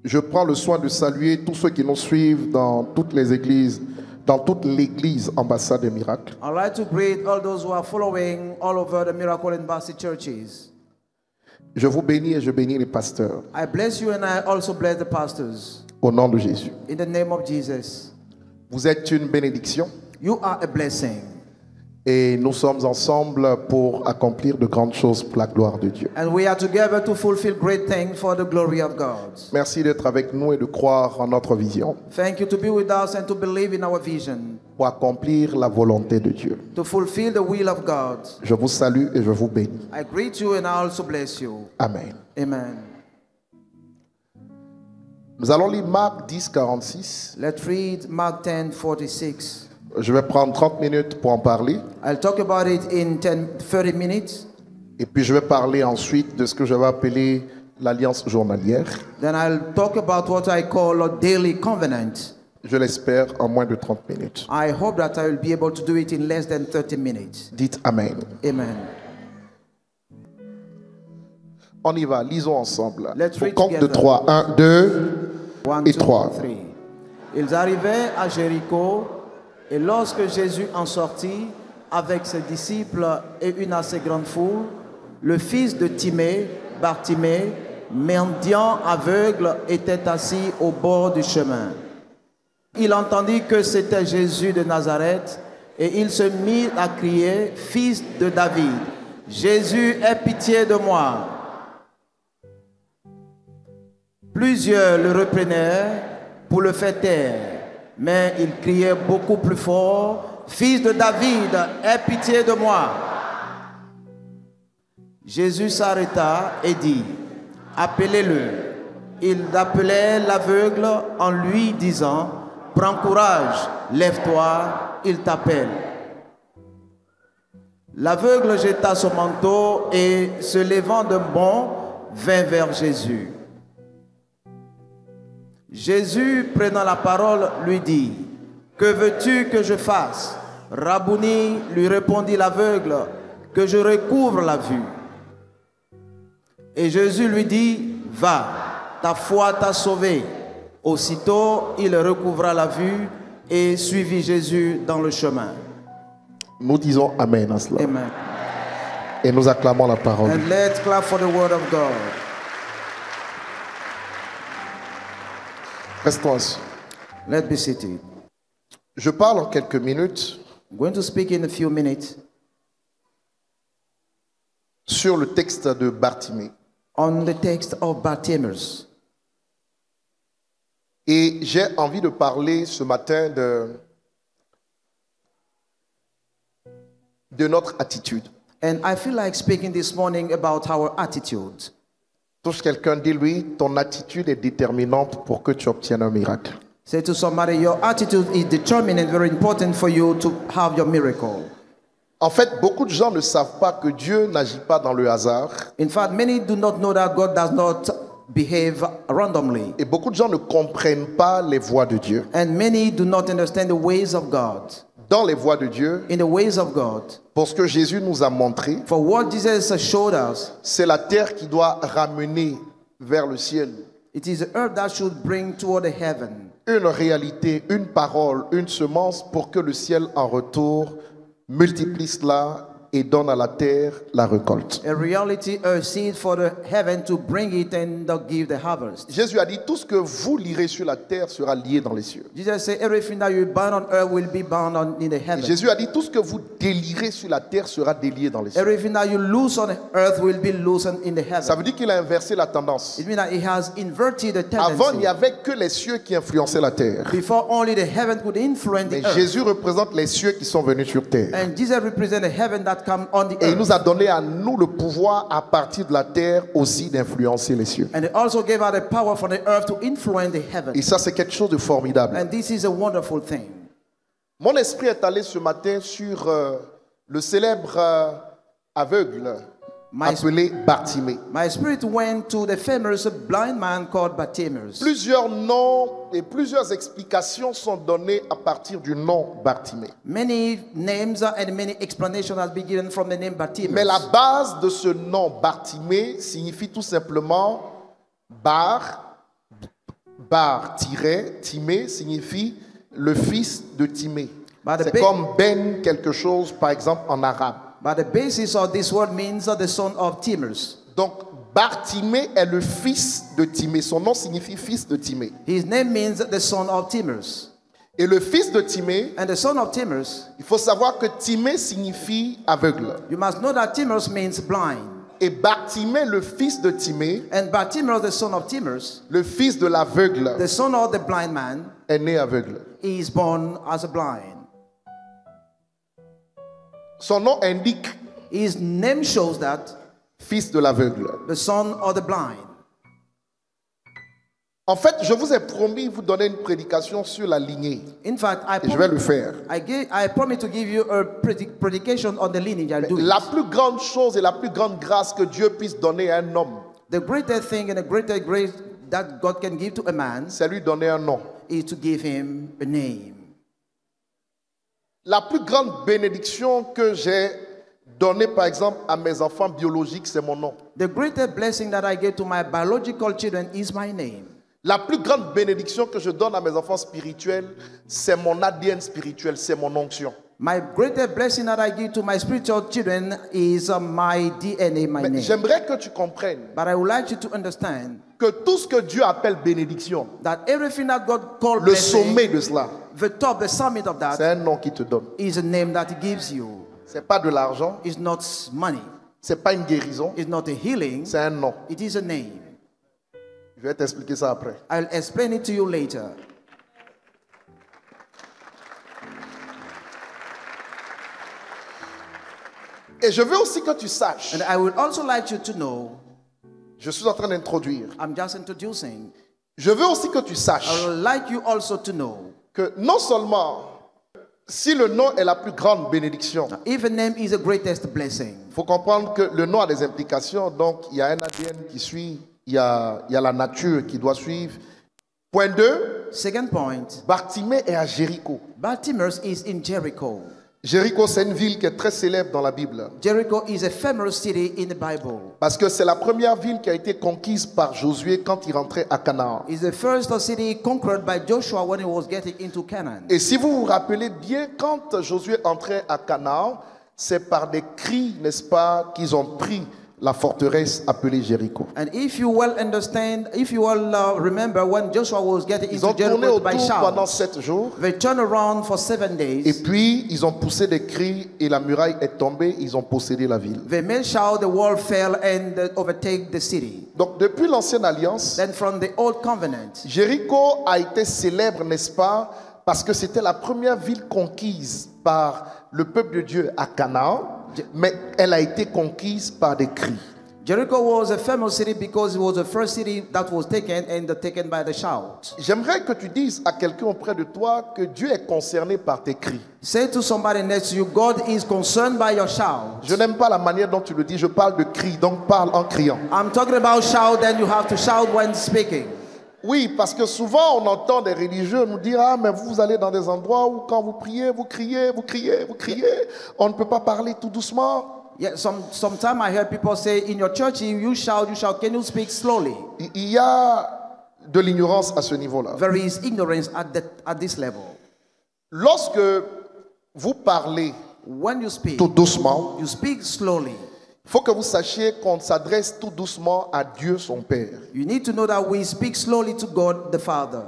Je prends le soin de saluer tous ceux qui nous suivent dans toutes les églises, dans toute l'église Ambassade des Miracles. I'd like to greet all those who are following all over the Miracle Embassy churches. Je vous bénis et je bénis les pasteurs. I bless you and I also bless the pastors. Au nom de Jésus. In the name of Jesus. Vous êtes une bénédiction. You are a blessing. Et nous sommes ensemble pour accomplir de grandes choses pour la gloire de Dieu. And we are together to fulfill great things for the glory of God. Merci d'être avec nous et de croire en notre vision. Thank you to be with us and to believe in our vision. Pour accomplir la volonté de Dieu. To fulfill the will of God. Je vous salue et je vous bénis. I greet you and I also bless you. Amen. Amen. Nous allons lire Marc 10, 46. Let's read Mark 10:46. Je vais prendre 30 minutes pour en parler. I'll talk about it in 30 minutes. Et puis je vais parler ensuite de ce que je vais appeler l'alliance journalière. Then I'll talk about what I call a daily covenant. Je l'espère en moins de 30 minutes. I hope that I will be able to do it in less than 30 minutes. Dites Amen. Amen. On y va, lisons ensemble. Let's Au read compte de together. 3. 1, 2 One, et two, 3. three. Ils arrivaient à Jéricho, et lorsque Jésus en sortit avec ses disciples et une assez grande foule, le fils de Timée, Bartimée, mendiant aveugle, était assis au bord du chemin. Il entendit que c'était Jésus de Nazareth, et il se mit à crier: Fils de David, Jésus, aie pitié de moi. Plusieurs le reprenaient pour le faire taire, mais il criait beaucoup plus fort: Fils de David, aie pitié de moi. Jésus s'arrêta et dit: Appelez-le. Il appelait l'aveugle en lui disant: Prends courage, lève-toi, il t'appelle. L'aveugle jeta son manteau et, se levant d'un bond, vint vers Jésus. Jésus, prenant la parole, lui dit: Que veux-tu que je fasse? Rabouni, lui répondit l'aveugle, que je recouvre la vue. Et Jésus lui dit: Va, ta foi t'a sauvé. Aussitôt, il recouvra la vue et suivit Jésus dans le chemin. Nous disons Amen à cela. Amen. Et nous acclamons la parole. And let's clap for the word of God. Restons assis. Let's be seated. Je parle en quelques minutes I'm going to speak in a few minutes sur le texte de Bartimée. on the text of Bartimaeus. Et j'ai envie de parler ce matin de notre attitude. And I feel like speaking this morning about our attitude. Touche quelqu'un, dis-lui, ton attitude est déterminante pour que tu obtiennes un miracle. Say to somebody, your attitude is determined and very important for you to have your miracle. En fait, beaucoup de gens ne savent pas que Dieu n'agit pas dans le hasard. In fact, many do not know that God does not behave randomly. Et beaucoup de gens ne comprennent pas les voies de Dieu. And many do not understand the ways of God. Dans les voies de Dieu, In the ways of God. pour ce que Jésus nous a montré, For what Jesus showed us, c'est la terre qui doit ramener vers le ciel it is the earth that should bring toward the heaven. une réalité, une parole, une semence pour que le ciel en retour multiplie cela et donne à la terre la récolte. A reality, a seed for the heaven to bring it and give the harvest. Jésus a dit, tout ce que vous lirez sur la terre sera lié dans les cieux. Jesus said, everything that you bind on earth will be bound in the Et heaven. Jésus a dit, tout ce que vous délirez sur la terre sera délié dans les cieux. Everything that you loose on earth will be loosened in the Ça heaven. veut dire qu'il a inversé la tendance. It means that he has inverted the Avant, il n'y tendency. avait que les cieux qui influençaient la terre. Before, only the heaven could influence Mais the earth. Jésus représente les cieux qui sont venus sur terre. And Jesus represents the heaven that come on the Et il earth. nous a donné à nous le pouvoir à partir de la terre aussi d'influencer les cieux. And he also gave us the power from the earth to influence the heaven. Et ça, c'est quelque chose de formidable. And this is a wonderful thing. Mon esprit est allé ce matin sur le célèbre aveugle appelé Bartimée. My spirit went to the famous blind man called Bartimaeus. Plusieurs noms et plusieurs explications sont données à partir du nom Bartimée. Many names and many explanations has been given from the name Bartimaeus. Mais la base de ce nom Bartimée signifie tout simplement Bar, Timée signifie le fils de Timée. But the C'est ba- comme Ben quelque chose, par exemple, en arabe. But the basis of this word means the son of Timaeus. Donc, Bartimée est le fils de Timée. Son nom signifie fils de Timée. His name means the son of Timaeus. Et le fils de Timée, And the son of Timaeus, il faut savoir que Timée signifie aveugle. you must know that Timaeus means blind. Et Bartimée, le fils de Timée, And Bartimaeus, the son of Timaeus, le fils de l'aveugle, the son of the blind man, est né aveugle. he is born as a blind. Son nom indique His name shows that fils de l'aveugle. the son of the blind. En fait, je vous ai promis vous donner une prédication sur la lignée. In fact, Et je vais le faire. I promise to give you a predication on the lineage. I'll do La it. plus grande chose et la plus grande grâce que Dieu puisse donner à un homme, The greatest thing and the greatest grace that God can give to a man c'est lui donner un nom. is to give him a name. La plus grande bénédiction que j'ai donnée, par exemple, à mes enfants biologiques, c'est mon nom. The greatest blessing that I give to my biological children is my name. La plus grande bénédiction que je donne à mes enfants spirituels, c'est mon ADN spirituel, c'est mon onction. My greatest blessing that I give to my spiritual children is my DNA, my Mais name. j'aimerais que tu comprennes But I would like you to understand que tout ce que Dieu appelle bénédiction, that everything that God called le blessing, sommet de cela, the top, the summit of c'est that un nom qui te donne. is a name that He gives you. C'est pas de l'argent, It's not money. c'est pas une guérison, It's not a healing. c'est un nom. It is a name. Je vais t'expliquer ça après. I'll explain it to you later. Et je veux aussi que tu saches, And I would also like you to know, je suis en train d'introduire, I'm just introducing, je veux aussi que tu I saches would like you also to know, que non seulement si le nom est la plus grande bénédiction, if a name is the greatest blessing, il faut comprendre que le nom a des implications, donc il y a un ADN qui suit, il y a la nature qui doit suivre. Point 2, second point, Bartimée est à Jéricho. Bartimaeus is in Jericho. Jéricho, c'est une ville qui est très célèbre dans la Bible. Jericho is a famous city in the Bible. Parce que c'est la première ville qui a été conquise par Josué quand il rentrait à Canaan. It's the first city conquered by Joshua when he was getting into Canaan. Et si vous vous rappelez bien, quand Josué entrait à Canaan, c'est par des cris, n'est-ce pas, qu'ils ont pris la forteresse appelée Jéricho. And if you well understand, if you well remember when Joshua was getting Ils ont into tourné Jericho by autour pendant shouts, 7 jours. they turned around for 7 Et days. puis, ils ont poussé des cris et la muraille est tombée. Ils ont possédé la ville. They made shout, the wall fell and overtake the city. Donc, depuis l'Ancienne Alliance, Then from the old covenant, Jéricho a été célèbre, n'est-ce pas, parce que c'était la première ville conquise par le peuple de Dieu à Canaan, mais elle a été conquise par des cris. Jericho was a famous city because it was the first city that was taken and taken by the shout. J'aimerais que tu dises à quelqu'un auprès de toi que Dieu est concerné par tes cris. Say to somebody next to you, God is concerned by your shout. Je n'aime pas la manière dont tu le dis. Je parle de cris, donc parle en criant. I'm talking about shout, then you have to shout when speaking. Oui, parce que souvent on entend des religieux nous dire: ah, mais vous allez dans des endroits où quand vous priez, vous criez, vous criez, vous criez. On ne peut pas parler tout doucement. Yeah, sometimes I hear people say, in your church, you shout, can you speak slowly? Il y a de l'ignorance à ce niveau-là. There is ignorance at this level. Lorsque vous parlez When you speak, tout doucement, you speak slowly. il faut que vous sachiez qu'on s'adresse tout doucement à Dieu son Père. You need to know that we speak slowly to God the Father.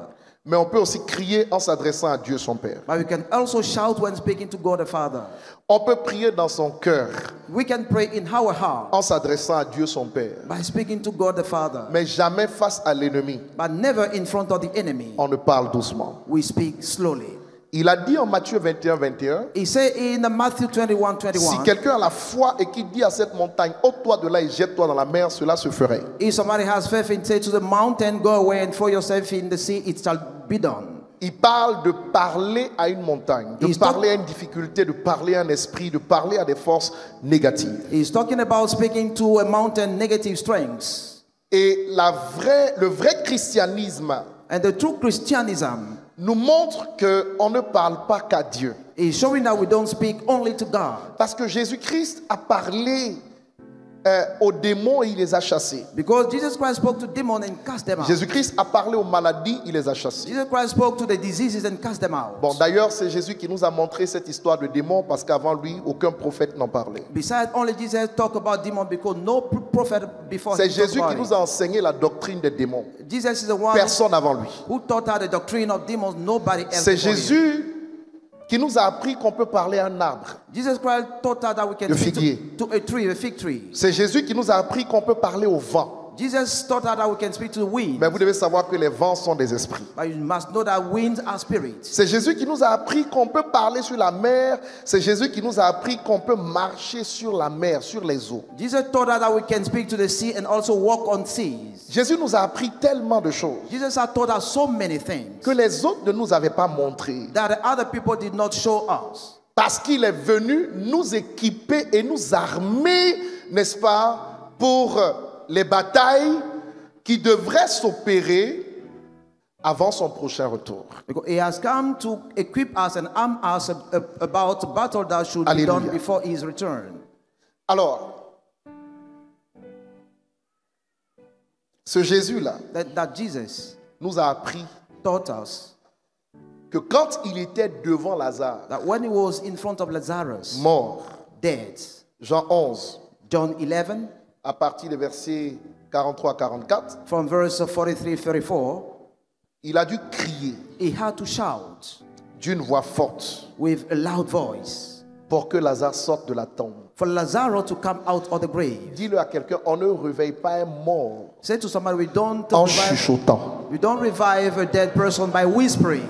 Mais on peut aussi crier en s'adressant à Dieu son Père. But we can also shout when speaking to God the Father. On peut prier dans son cœur We can pray in our heart en s'adressant à Dieu son Père. by speaking to God the Father. Mais jamais face à l'ennemi. But never in front of the enemy. On ne parle doucement. We speak slowly. Il a dit en Matthieu 21, 21, He said in Matthew 21, si 21, quelqu'un a la foi et qui dit à cette montagne, ôte-toi de là et jette-toi dans la mer, cela se ferait. if somebody has faith and say to the mountain, go away and throw yourself in the sea, it shall be done. Il parle de parler à une montagne, de He's parler à une difficulté, de parler à un esprit, de parler à des forces négatives. He's talking about speaking to a mountain negative strengths. Et le vrai christianisme And the true Christianism nous montre qu'on ne parle pas qu'à Dieu. is showing that we don't speak only to God. Parce que Jésus-Christ a parlé aux démons et il les a chassés. Because Jesus Christ spoke to demons and cast them out. Jésus-Christ a parlé aux maladies, il les a chassés. Jesus Christ spoke to the diseases and cast them out. Bon, d'ailleurs, c'est Jésus qui nous a montré cette histoire de démons parce qu'avant lui, aucun prophète n'en parlait. Besides, only Jesus talked about demons because no prophet before C'est him talked Jésus about qui it. nous a enseigné la doctrine des démons. Jesus is the one Personne avant lui. who taught us the doctrine of demons. Nobody else. C'est before him. Jésus qui nous a appris qu'on peut parler à un arbre. Jesus Christ taught us that we can Le speak figuier. to a tree, a fig tree. C'est Jésus qui nous a appris qu'on peut parler au vent. Jesus taught us that we can speak to the wind. Mais vous devez savoir que les vents sont des esprits. But you must know that winds are spirits. C'est Jésus qui nous a appris qu'on peut parler sur la mer. C'est Jésus qui nous a appris qu'on peut marcher sur la mer, sur les eaux. Jesus taught us that we can speak to the sea and also walk on seas. Jésus nous a appris tellement de choses Jesus has taught us so many things que les autres ne nous avaient pas montré. that the other people did not show us. Parce qu'il est venu nous équiper et nous armer, n'est-ce pas, pour les batailles qui devraient s'opérer avant son prochain retour. Because he has come to equip us and arm us about battle that should be Alléluia. done before his return. Alors, ce Jésus-là That Jesus nous a appris taught us que quand il était devant Lazare, that when he was in front of Lazarus, mort, dead, Jean 11, John 11, à partir des versets 43-44, from verse 43-34, il a dû crier he had to shout d'une voix forte with a loud voice pour que Lazare sorte de la tombe. for Lazarus to come out of the grave. Dis-le à quelqu'un, on ne réveille pas un mort Say to somebody, we don't en revive, chuchotant. we don't revive a dead person by whispering.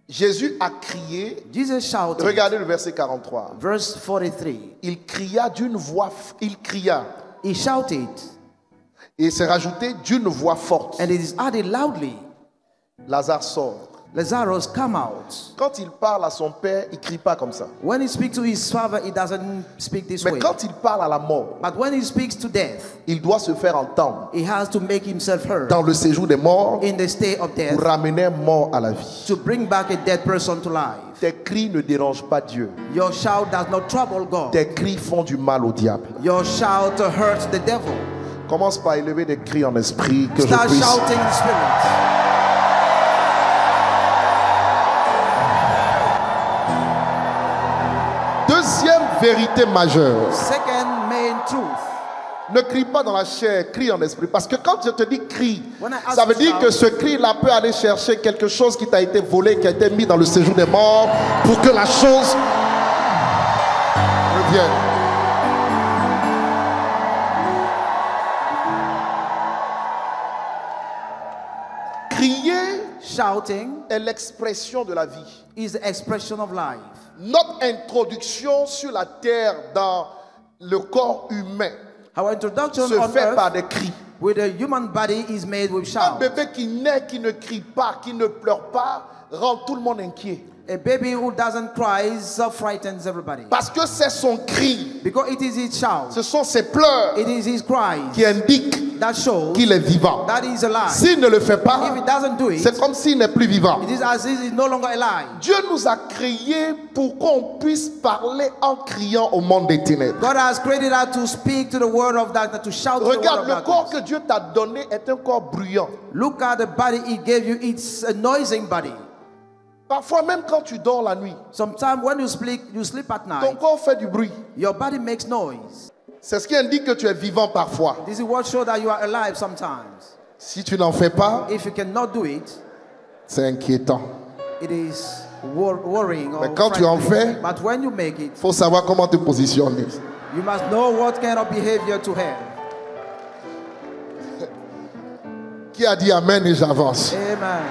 Jésus a crié, Jesus shouted, regardez le verset 43. verse 43, Il cria d'une voix, il cria, he shouted, et s'est rajouté d'une voix forte. and it is added loudly, Lazare sort. Lazarus, come out. Quand il parle à son père, il crie pas comme ça. When he speaks to his father, he doesn't speak this Mais way. quand il parle à la mort, But when he speaks to death, il doit se faire entendre he has to make himself heard dans le séjour des morts in the state of death pour ramener un mort à la vie. to bring back a dead person to life. Tes cris ne dérangent pas Dieu. Your shout does not trouble God. Tes cris font du mal au diable. Your shout hurts the devil. Commence par élever des cris en esprit que je Start puisse. shouting in spirit. Deuxième vérité majeure. Second main truth. Ne crie pas dans la chair, crie en esprit. Parce que quand je te dis crie, When I ask ça veut you dire shout, que ce cri-là peut aller chercher quelque chose qui t'a été volé, qui a été mis dans le séjour des morts, pour que la chose revienne. Crier shouting est l'expression de la vie. is the expression of life. Notre introduction sur la terre dans le corps humain Our introduction se on fait par earth des cris. with the human body is made with Un shout. bébé qui naît, qui ne crie pas, qui ne pleure pas, rend tout le monde inquiet. A baby who doesn't cry frightens everybody. Parce que c'est son cri, Because it is his shout. ce sont ses pleurs It is his cries qui indiquent that shows qu'il est vivant. that he is alive. S'il ne le fait If pas, he doesn't do it, c'est comme s'il n'est plus vivant. it is as if he is no longer alive. Dieu nous a créés pour qu'on puisse parler en criant au monde des ténèbres. God has created us to speak to the word of darkness, to shout to the word Regarde, of le corps darkness. que Dieu t'a donné est un corps bruyant. Look at the body he gave you. It's a noising body. Parfois, même quand tu dors la nuit, Sometimes when you sleep at ton night, corps fait du bruit. your body makes noise. C'est ce qui indique que tu es vivant parfois. This is what shows that you are alive sometimes. Si tu n'en fais pas, If you cannot do it, c'est inquiétant. it is worrying. Or Mais quand tu en frightening. fais, But when you make it, il faut savoir comment te positionner. you must know what kind of behavior to have. Qui a dit Amen et j'avance? Amen.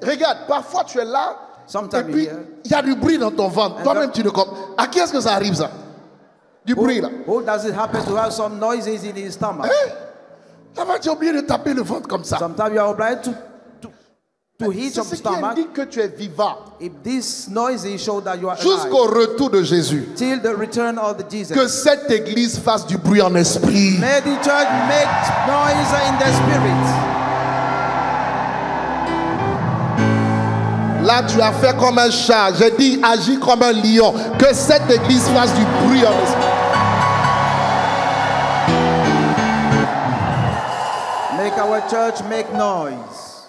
Regarde, parfois tu es là, et Sometimes puis you hear. il y a du bruit dans ton ventre. Toi-même, tu ne comprends. À qui est-ce que ça arrive ça? Du bruit là. Who does it happen to have some noises in his stomach? Avant, tu as oublié de taper le ventre comme ça. Sometimes you are obliged to hit C'est your ce qui stomach. indique que tu es vivant. If this noises show that you are Jusqu'au alive, retour de Jésus. till the return of the Jesus. Que cette église fasse du bruit en esprit. May the church make noise in the spirit. Là, tu as fait comme un chat. J'ai dit, agis comme un lion. Que cette église fasse du bruit en esprit. Make our church make noise.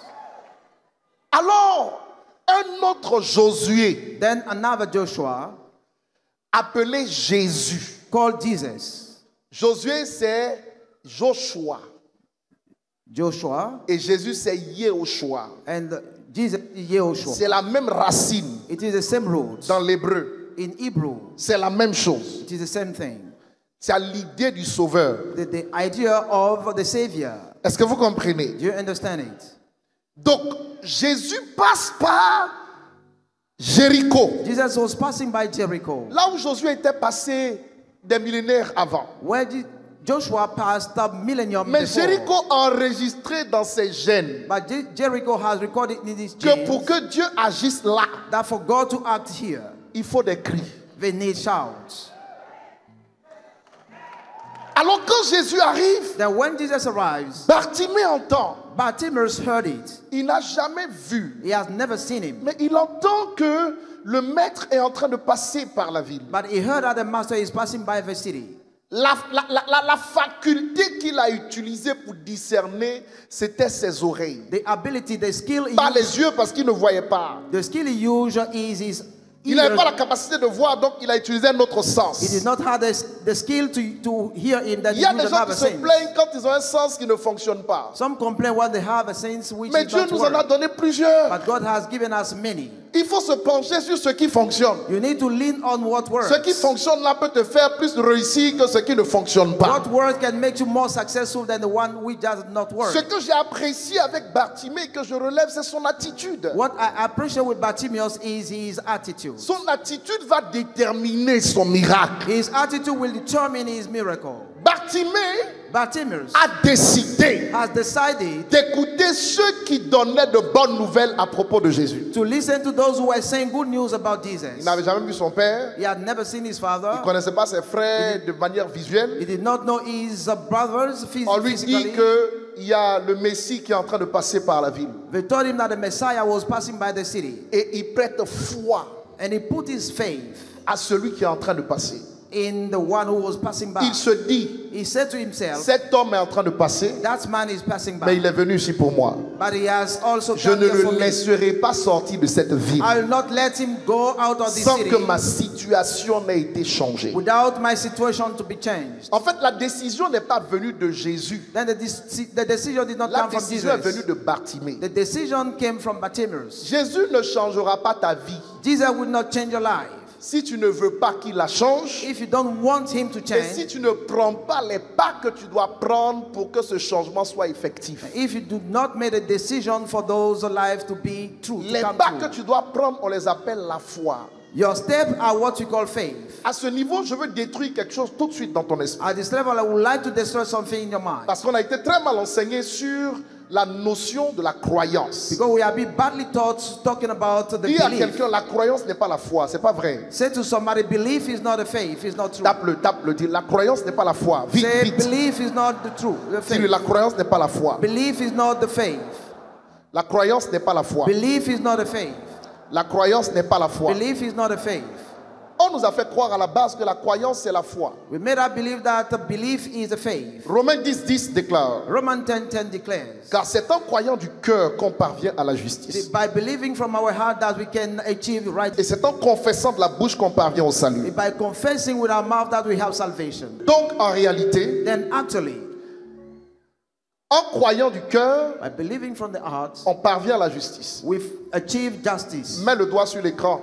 Alors, un autre Josué, Then another Joshua appelé Jésus. called Jesus. Josué, c'est Joshua. Joshua Et Jésus, c'est Yehoshua. and Jesus is Yehoshua. C'est la même racine It is the same root. dans l'hébreu. In Hebrew, C'est la même chose. it is the same thing. C'est l'idée du sauveur. The idea of the Savior. Est-ce que vous comprenez? Do you understand it? Donc, Jésus passe par Jéricho. Jesus was passing by Jericho, Là où Josué était passé des millénaires avant. where Joshua passed the millennium Mais before. Jéricho a enregistré dans ses gènes But Jericho has recorded in his que genes pour que Dieu agisse là, that for God to act here, il faut des cris. they need shouts. Alors quand Jésus arrive, Then when Jesus arrives, Bartimée entend. Bartimaeus heard it. Il n'a jamais vu, He has never seen him. mais il entend que le maître est en train de passer par la ville. But he heard that the master is passing by the city. La faculté qu'il a utilisée pour discerner, c'était ses oreilles. The ability, the skill he Pas used, les yeux parce qu'il ne voyait pas. the skill he used is his Il n'avait ears. pas la capacité de voir, donc il a utilisé un autre sens. He did not have the skill to hear him that Il he y a used des gens another qui se sense. plaignent quand ils ont un sens qui ne fonctionne pas. Some complain when they have a sense which Mais is Dieu not nous en a work. donné plusieurs. But God has given us many. Il faut se pencher sur ce qui fonctionne. You need to lean on what works. Ce qui fonctionne là peut te faire plus réussir que ce qui ne fonctionne pas. What works can make you more successful than the one which does not work. Ce que j'ai apprécié avec Bartimée, que je relève, c'est son attitude. What I appreciate with Bartimaeus is his attitude. Son attitude va déterminer son miracle. His attitude will determine his miracle. Bartimée Bartimaeus a décidé has decided d'écouter ceux qui donnaient de bonnes nouvelles à propos de Jésus. to listen to those who were saying good news about Il Jesus. n'avait jamais vu son père. He had never seen his Il father. ne connaissait pas ses frères de manière visuelle. He did not know his brothers On lui dit physically. qu'il y a le Messie qui est en train de passer par la ville. They told him that the Messiah was passing by the city. Et il prête foi And he put his faith à celui qui est en train de passer. in the one who was passing by. Il se dit, He said to himself, cet homme est en train de passer, that man is passing mais by. il est venu ici pour moi. But he has also Je come ne here for le me. laisserai pas sortir de cette ville I will not let him go out of this sans city que ma situation n'ait été changée. without my situation to be changed. En fait, la décision n'est pas venue de Jésus. Then the decision did not La come from décision est venue Jesus. de Bartimée. The decision came from Bartimaeus. Jésus ne changera pas ta vie Jesus will not change your life. si tu ne veux pas qu'il la change If you don't want him to et change, si tu ne prends pas les pas que tu dois prendre pour que ce changement soit effectif. if you do not make a decision for those lives to be true, to Les come pas que true. tu dois prendre, on les appelle la foi. Your steps are what you call faith. À ce niveau, je veux détruire quelque chose tout de suite dans ton esprit. At this level, I would like to destroy something in your mind. Parce qu'on a été très mal enseigné sur la notion de la croyance. Because we have been badly taught talking about the Dis à belief. quelqu'un, la croyance n'est pas la foi, c'est pas vrai. Say to somebody, belief is not a faith, it's not true. Tape-le, dis, la croyance n'est pas la foi. Vite, Say, vite. belief is not the truth, the Dis-lui, faith. la croyance n'est pas la foi. Belief is not the faith. La croyance n'est pas la foi. Belief is not a faith. La croyance n'est pas la foi. Belief is not a faith. On nous a fait croire à la base que la croyance c'est la foi. We made us believe that belief is a faith. Romains 10:10 déclare, Romans 10:10 declares, car c'est en croyant du cœur qu'on parvient à la justice. by believing from our heart that we can achieve Et righteousness. c'est en confessant de la bouche qu'on parvient au salut. By confessing with our mouth that we have salvation. Donc en réalité, Then actually, en croyant du cœur, by believing from the heart, on parvient à la justice. we've achieved justice. Mets le doigt sur l'écran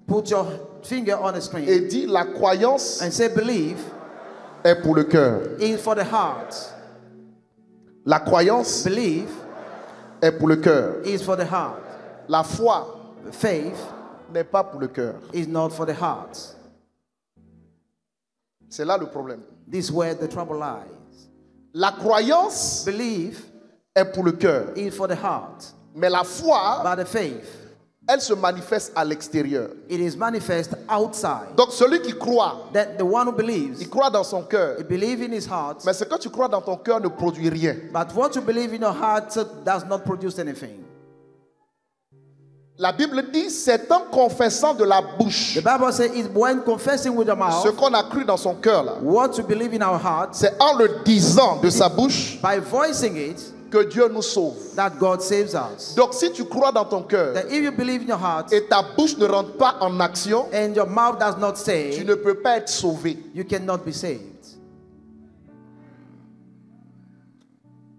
Put your finger on the et screen dis la croyance and say believe est pour le cœur. is for the heart. La croyance Believe est pour le cœur. is for the heart. La foi Faith n'est pas pour le cœur. is not for the heart. C'est là le problème. This is where the trouble lies. La croyance Belief est pour le cœur. is for the heart, Mais la foi, but the faith, elle se manifeste à l'extérieur. it is manifest outside. Donc celui qui croit, That the one who believes, il croit dans son cœur. he believes in his heart, Mais ce que tu crois dans ton cœur ne produit rien. but what you believe in your heart does not produce anything. La Bible dit, c'est en confessant de la bouche The Bible says it's when confessing with the mouth ce qu'on a cru dans son cœur là. what to believe in our heart, C'est en le disant de sa bouche by voicing it, que Dieu nous sauve. that God saves us. Donc si tu crois dans ton cœur That if you believe in your heart et ta bouche ne rentre pas en action, and your mouth does not tu say, ne peux pas être sauvé. you cannot be saved.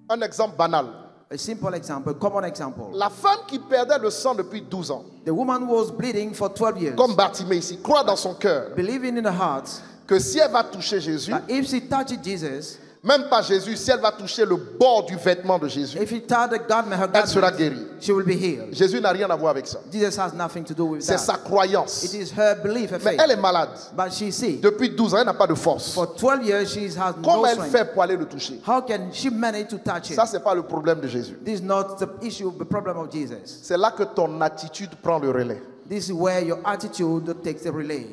Un exemple banal. A simple example, common example. La femme qui perdait le sang depuis 12 ans, The woman who was bleeding for 12 years, comme Bartimée ici, croit dans son cœur believing in her heart que si elle va toucher Jésus, that if she touches Jesus, même pas Jésus, si elle va toucher le bord du vêtement de Jésus, if she touches the garment, her elle sera garment, guérie. she will be healed. Jésus n'a rien à voir avec ça. Jesus has nothing to do with C'est that. sa croyance. It is her belief, her Mais faith. elle est malade. But she's sick. Depuis 12 ans, elle n'a pas de force. For 12 years, she has no Comment elle strength. fait pour aller le toucher? How can she manage to touch him? Ça, c'est pas le problème de Jésus. This is not the issue, the problem of Jesus. C'est là que ton attitude prend le relais. This is where your attitude takes the relay.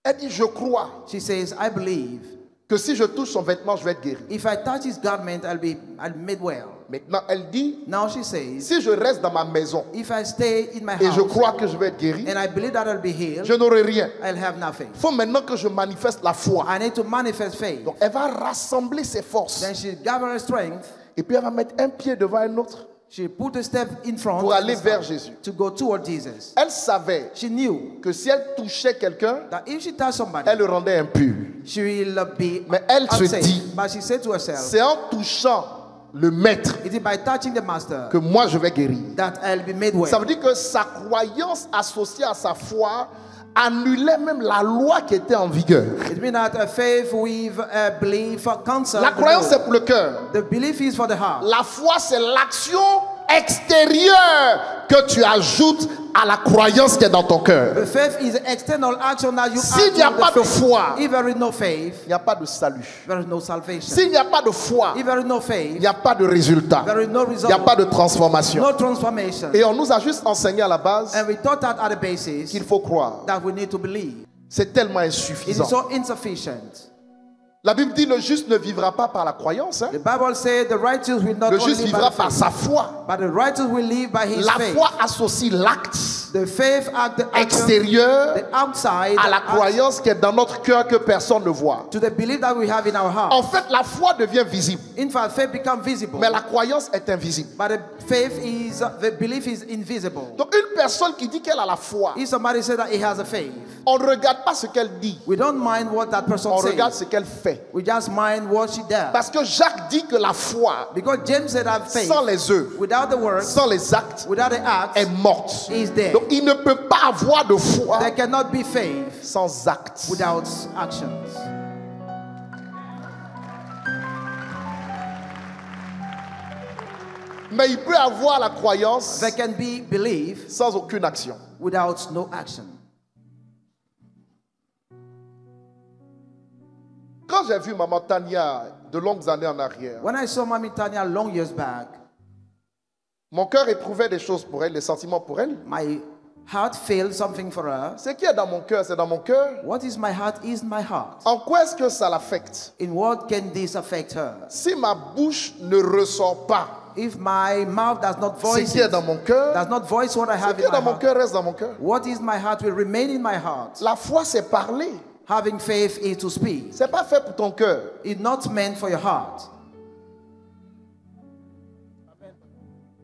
Elle dit, je crois She says, I believe que si je touche son vêtement, je vais être guéri. if I touch his garment, I'll be made well. Maintenant, elle dit, Now she says, si je reste dans ma maison if I stay in my et je house crois que je vais être guéri, and I believe that I'll be healed, je n'aurai rien. I'll have nothing. Il faut maintenant que je manifeste la foi. I need to manifest faith. Donc, elle va rassembler ses forces. Then she gather her strength. Et puis, elle va mettre un pied devant un autre She put a step in front pour aller and vers start Jésus. to go toward Jesus. Elle savait She knew que si elle touchait quelqu'un, that if she touched somebody, elle le rendait impur. she will be Mais elle se unsafe. dit, But she said to herself, c'est en touchant le maître it is by touching the master que moi je vais guérir. that I'll be made well. Ça veut dire que sa croyance associée à sa foi annulait même la loi qui était en vigueur. It means that a faith with a belief cancel La the croyance law. c'est pour le cœur. The belief is for the heart. La foi c'est l'action extérieure que tu ajoutes à la croyance qui est dans ton cœur. The faith is the external action that you S'il add n'y a to the pas de faith. foi, If there is no faith, il n'y a pas de salut. there is no salvation. S'il n'y a pas de foi, If there is no il faith, n'y a pas de résultat. there is no Il result. n'y a pas de transformation. No transformation. Et on nous a juste enseigné à la base And we taught that at the basis qu'il faut croire. that we need to believe. C'est tellement It is insuffisant. so insufficient. La Bible dit le juste ne vivra pas par la croyance. Hein. The Bible says the righteous will not Le only juste live by vivra the par faith, sa foi. but the righteous will live by his La faith. foi associe l'acte The faith act, the action, extérieur the outside, à la act croyance qui est dans notre cœur que personne ne voit. to the belief that we have in our heart. En fait, la foi devient visible, In fact, faith becomes visible, mais la croyance est invisible. but the belief is invisible. Donc une personne qui dit qu'elle a la foi, If somebody says that he has a faith, on ne regarde pas ce qu'elle dit, we don't mind what that person on regarde says. ce qu'elle fait. We just mind what she does. Parce que Jacques dit que la foi, Because James said that faith, sans les œuvres, without the works, sans les actes, without the acts, est morte. is dead. Donc il ne peut pas avoir de foi There cannot be faith sans actes. without actions. Mais il peut avoir la croyance There can be belief sans aucune action. without no action. Quand j'ai vu Maman Tania de longues années en arrière, When I saw Mami Tanya long years back, mon cœur éprouvait des choses pour elle, des sentiments pour elle. my heart felt something for her. Ce qui est dans mon cœur, c'est dans mon cœur. What is my heart is my heart. En quoi est-ce que ça l'affecte? In what can this affect her? Si ma bouche ne ressort pas If my mouth does not ce voice qui est it, dans mon cœur, does not voice what I ce have qui in est my dans mon heart, cœur reste dans mon cœur. what is my heart will remain in my heart. La foi, c'est parler. Having faith is to speak. C'est pas fait pour ton cœur. It's not meant for your heart.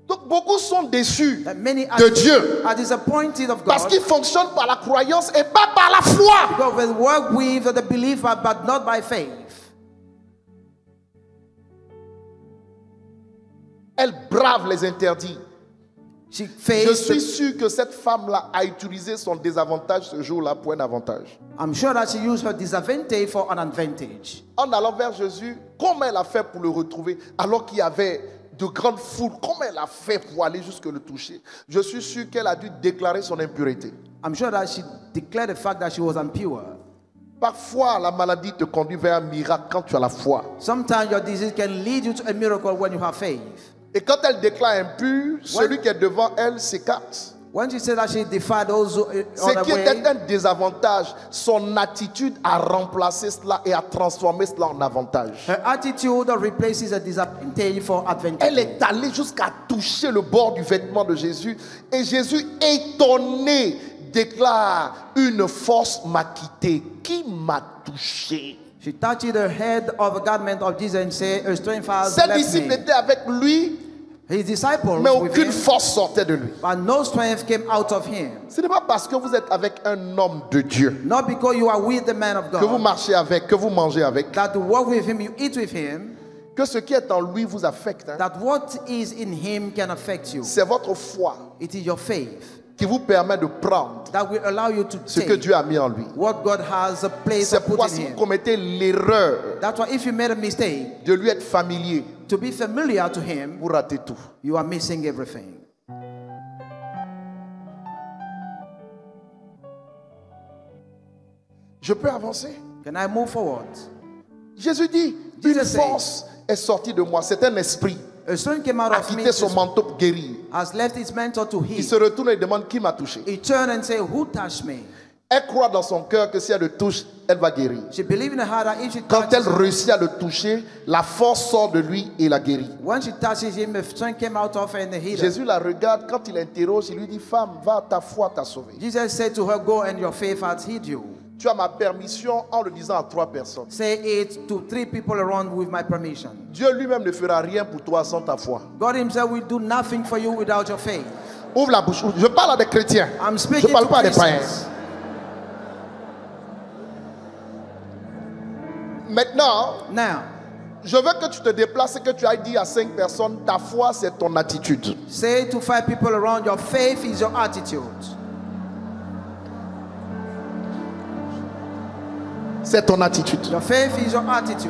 Donc beaucoup sont déçus That many de Dieu are disappointed of parce God qu'ils fonctionnent par la croyance et pas par la foi. because they work with the belief but not by faith. Elle brave les interdits. She Je faced. suis sûr que cette femme-là a utilisé son désavantage ce jour-là pour un avantage. I'm sure that she used her disadvantage for an advantage. En allant vers Jésus, comment elle a fait pour le retrouver alors qu'il y avait de grandes foules? Comment elle a fait pour aller jusque le toucher? Je suis sûr qu'elle a dû déclarer son impureté. I'm sure that she declared the fact that she was impure. Parfois, la maladie te conduit vers un miracle quand tu as la foi. Sometimes your disease can lead you to a miracle when you have faith. Et quand elle déclare impur, celui qui est devant elle s'écarte. When she said that she defied those who, Ce on qui the était way, un désavantage, son attitude a remplacé cela et a transformé cela en avantage. her attitude replaces a disadvantage for advantage. Elle est allée jusqu'à toucher le bord du vêtement de Jésus et Jésus, étonné, déclare: une force m'a quitté. Qui m'a touché? She touched the head of the garment of Jesus and said, "A strength has Ses left disciples me." étaient avec lui, His disciples mais with aucune him, force sortait de lui. but no strength came out of him. Ce n'est pas parce que vous êtes avec un homme de Dieu, Not because you are with the man of que vous God, marchez avec, que vous mangez avec, that you walk with him, you eat with him, que ce qui est en lui vous affecte. Hein. that what is in him can affect you. C'est votre foi It is your faith qui vous permet de prendre that will allow you to ce que take Dieu a mis en lui. what God has placed C'est or put pourquoi in si vous him. commettez l'erreur That's why if you made a mistake, de lui être familier, to be familiar to him, vous ratez tout. you are missing everything. Je peux avancer? Can I move forward? Jésus dit, Jesus une said, force est sortie de moi. C'est un esprit. A strength came out A of me, quitté son manteau pour guérir. has left its mentor to Il heal. se retourne et demande qui m'a touché. He turned and said, "Who touched me?" Elle croit dans son cœur que si elle le touche, elle va guérir. She believed in her heart that if she Quand elle touches him, réussit à le toucher, la force sort de lui et la guérit. when she touches him, the strength came out of her and healed her. Jésus la regarde, quand il interroge, il lui dit: femme, va, ta foi t'a sauvée. Jesus said to her, "Go and your faith has healed you." Tu as ma permission en le disant à 3 personnes. Say it to 3 people around with my permission. Dieu lui-même ne fera rien pour toi sans ta foi. God himself will do nothing for you without your faith. Ouvre la bouche. Je parle à des chrétiens. I'm Je speaking ne parle to pas à des païens. Christians. Maintenant, Now, je veux que tu te déplaces et que tu ailles dire à 5 personnes: ta foi, c'est ton attitude. say to 5 people around, your faith is your attitude. C'est ton attitude. Your faith is your attitude.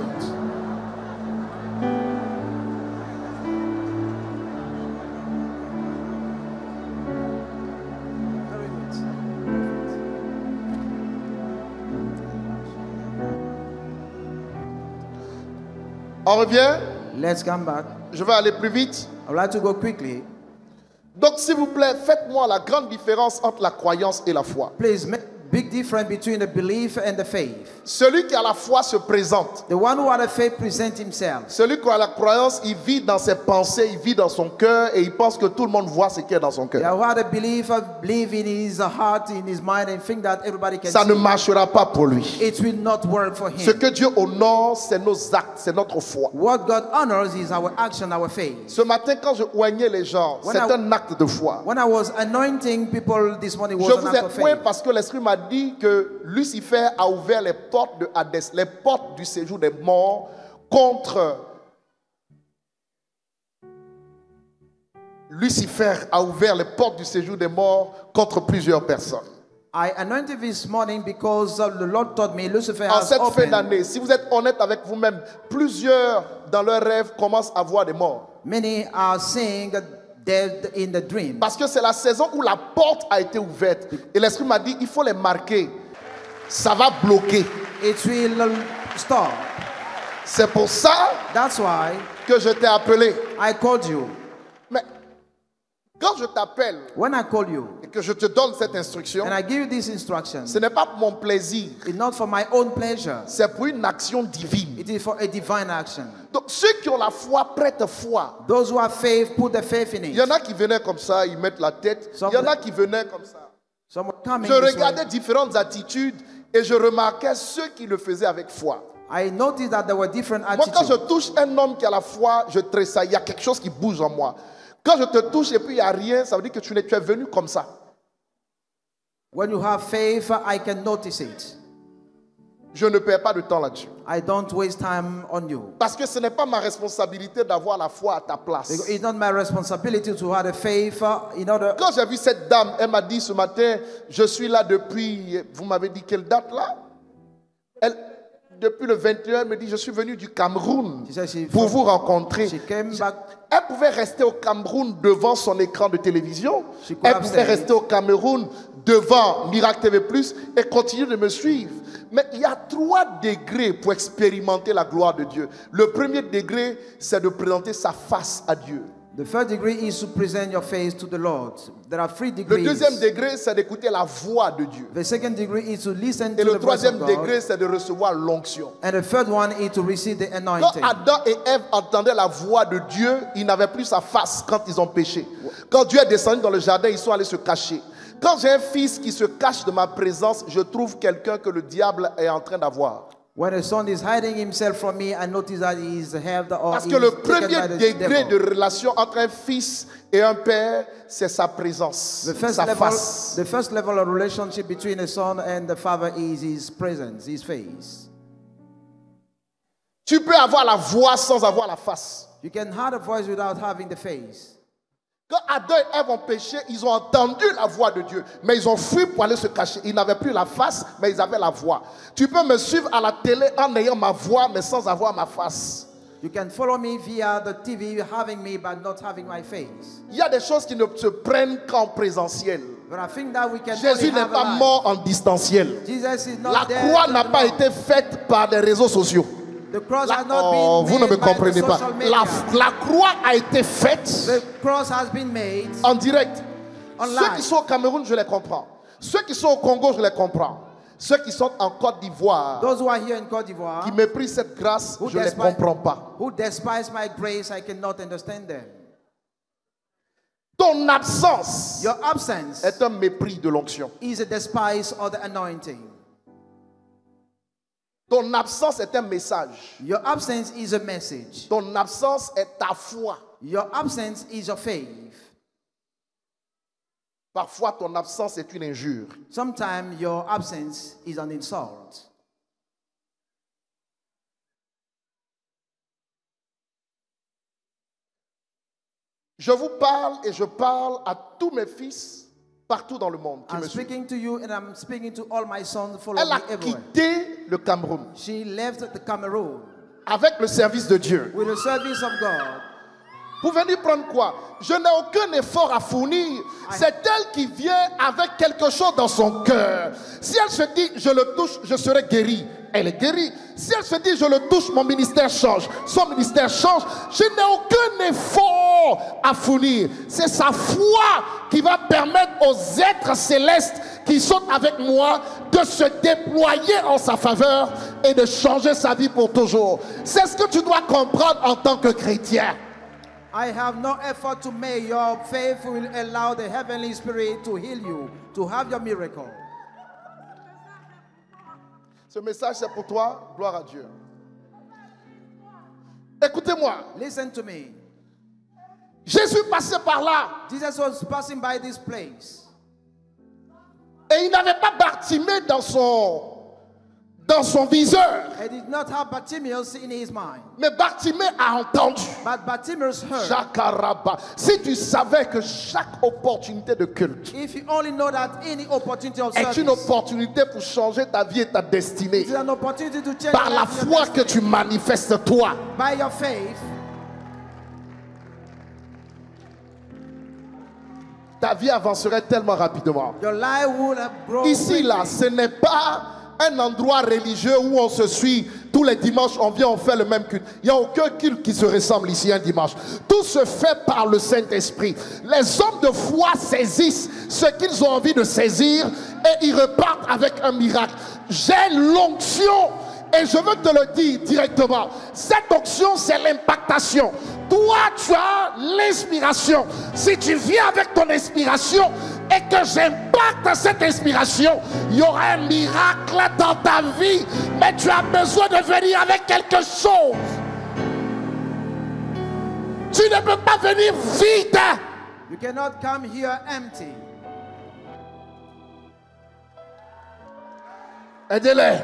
Very good. On revient. Let's come back. Je vais aller plus vite. I would like to go quickly. Donc, s'il vous plaît, faites-moi la grande différence entre la croyance et la foi. Please, make big difference between the belief and the faith. Celui qui a la foi se présente. The one who had a faith presents himself. Celui qui a la croyance, il vit dans ses pensées, il vit dans son cœur et il pense que tout le monde voit ce qui est dans son The cœur. who had a belief, believe in his heart, in his mind, and think that everybody can Ça see. ne marchera pas pour lui. It will not work for Ce him. que Dieu honore, c'est nos actes, c'est notre foi. What God honors is our action, our faith. Ce matin, quand je oignais les gens, When c'est I- un acte de foi. When I was anointing people this morning, Je was an vous act ai of point faith. parce que l'Esprit m'a dit que Lucifer a ouvert les portes de Hadès, les portes du séjour des morts contre... Lucifer a ouvert les portes du séjour des morts contre plusieurs personnes. I anointed this morning because the Lord taught me Lucifer En has cette fin opened. d'année, si vous êtes honnête avec vous-même, plusieurs dans leurs rêves commencent à voir des morts. Many are seeing dead in the dream. Parce que c'est la saison où la porte a été ouverte. Et l'Esprit m'a dit, il faut les marquer. Ça va bloquer. It will stop. C'est pour ça That's why que je t'ai appelé. I called you. Mais quand je t'appelle When I call you et que je te donne cette instruction, and I give you this instruction, ce n'est pas pour mon plaisir. it's not for my own pleasure. C'est pour une action divine. It is for a divine action. Donc ceux qui ont la foi, prêtent foi. Those who have faith, put the faith in Il y en it. a qui venaient comme ça, ils mettent la tête. Il y en a qui venaient comme ça. Someone coming Je this regardais way. différentes attitudes et je remarquais ceux qui le faisaient avec foi. I noticed that there were different Moi, quand je attitudes. touche un homme qui a la foi, je tressaille. Il y a quelque chose qui bouge en moi. Quand je te touche et puis il n'y a rien, ça veut dire que tu es venu comme ça. When you have faith, I can notice it. Je ne perds pas de temps là-dessus. I don't waste time on you. Parce que ce n'est pas ma responsabilité d'avoir la foi à ta place. Because it's not my responsibility to have a faith in order. Quand j'ai vu cette dame, elle m'a dit ce matin, je suis là depuis, vous m'avez dit quelle date là? Elle, depuis le 21, elle me dit, je suis venu du Cameroun She said she pour from- vous rencontrer. She came back. Elle pouvait rester au Cameroun devant son écran de télévision. She could Elle have pouvait stayed. rester au Cameroun devant Miracle TV+, et continuer de me suivre. Mais il y a 3 degrés pour expérimenter la gloire de Dieu. Le premier degré, c'est de présenter sa face à Dieu. The first degree is to present your face to the Lord. There are 3 Le degrees. deuxième degré, c'est d'écouter la voix de Dieu. The second degree is to listen Et to le the voice troisième of degré, God. c'est de recevoir l'onction. And the third one is to receive the Quand anointing. Adam et Ève entendaient la voix de Dieu, ils n'avaient plus sa face quand ils ont péché. Quand Dieu est descendu dans le jardin, ils sont allés se cacher. Quand j'ai un fils qui se cache de ma présence, je trouve quelqu'un que le diable est en train d'avoir. When a son is hiding himself from me, I notice that he is held or Parce he que is le taken by premier the degré devil. de relation entre un fils et un père, c'est sa présence, The first, sa level, face. the first level of relationship between a son and the father is his presence, his face. Tu peux avoir la voix sans avoir la face. You can have a voice without having the face. Quand Adam et Ève ont péché, ils ont entendu la voix de Dieu, mais ils ont fui pour aller se cacher. Ils n'avaient plus la face, mais ils avaient la voix. Tu peux me suivre à la télé en ayant ma voix, mais sans avoir ma face. You can follow me via the TV, having me but not having my face. Il y a des choses qui ne se prennent qu'en présentiel. But I think that we can Jésus only n'est have pas a life. mort en distanciel. Jesus is not La there croix to n'a the pas Lord. été faite par des réseaux sociaux. The cross La- has not Oh, been vous ne made me by the comprenez pas. social media. La croix a été faite The cross has been made en direct. online. Ceux qui sont au Cameroun, je les comprends. Ceux qui sont au Congo, je les comprends. Ceux qui sont en Côte d'Ivoire, Those who are here in Côte d'Ivoire, qui méprisent cette grâce, who je ne les comprends pas. who despise my grace, I cannot understand them. Ton absence Your absence est un mépris de l'onction. is a despise of the anointing. Ton absence est un message. Your absence is a message. Ton absence est ta foi. Your absence is your faith. Parfois, ton absence est une injure. Sometimes your absence is an insult. Je vous parle et je parle à tous mes fils partout dans le monde qui I'm me suivent. speaking to you and I'm speaking to all my sons following Elle a me everywhere. quitté le Cameroun She left the Cameroon avec le service de Dieu. with the service of God. Pour venir prendre quoi? Je n'ai aucun effort à fournir. C'est elle qui vient avec quelque chose dans son cœur. Si elle se dit, je le touche, je serai guéri, elle est guérie. Si elle se dit, je le touche, mon ministère change, son ministère change. Je n'ai aucun effort à fournir. C'est sa foi qui va permettre aux êtres célestes qui sont avec moi de se déployer en sa faveur et de changer sa vie pour toujours. C'est ce que tu dois comprendre en tant que chrétien. I have no effort to make. Your faith will allow the heavenly spirit to heal you, to have your miracle. Ce message, c'est pour toi. Gloire à Dieu. Écoutez-moi. Listen to me. Jésus passait par là. Jesus was passing by this place. Et il n'avait pas Bartimée dans son viseur. He did not have Bartimaeus in his mind. Mais Bartimée a entendu. But Bartimaeus heard. Jacaraba. Si tu savais que chaque opportunité de culte If you only know that any opportunity of est service une opportunité pour changer ta vie et ta destinée. is an opportunity to change Par your la life and foi your que tu destiny. manifestes toi. By your faith, Ta vie avancerait tellement rapidement. your life would have grown. Ici, là, quickly. ce n'est pas un endroit religieux où on se suit. Tous les dimanches, on vient, on fait le même culte. Il n'y a aucun culte qui se ressemble ici un dimanche. Tout se fait par le Saint-Esprit. Les hommes de foi saisissent ce qu'ils ont envie de saisir et ils repartent avec un miracle. J'ai l'onction et je veux te le dire directement. Cette onction, c'est l'impactation. Toi, tu as l'inspiration. Si tu viens avec ton inspiration et que j'impacte cette inspiration, il y aura un miracle dans ta vie. Mais tu as besoin de venir avec quelque chose. Tu ne peux pas venir vide. You cannot come here empty. Aidez-les.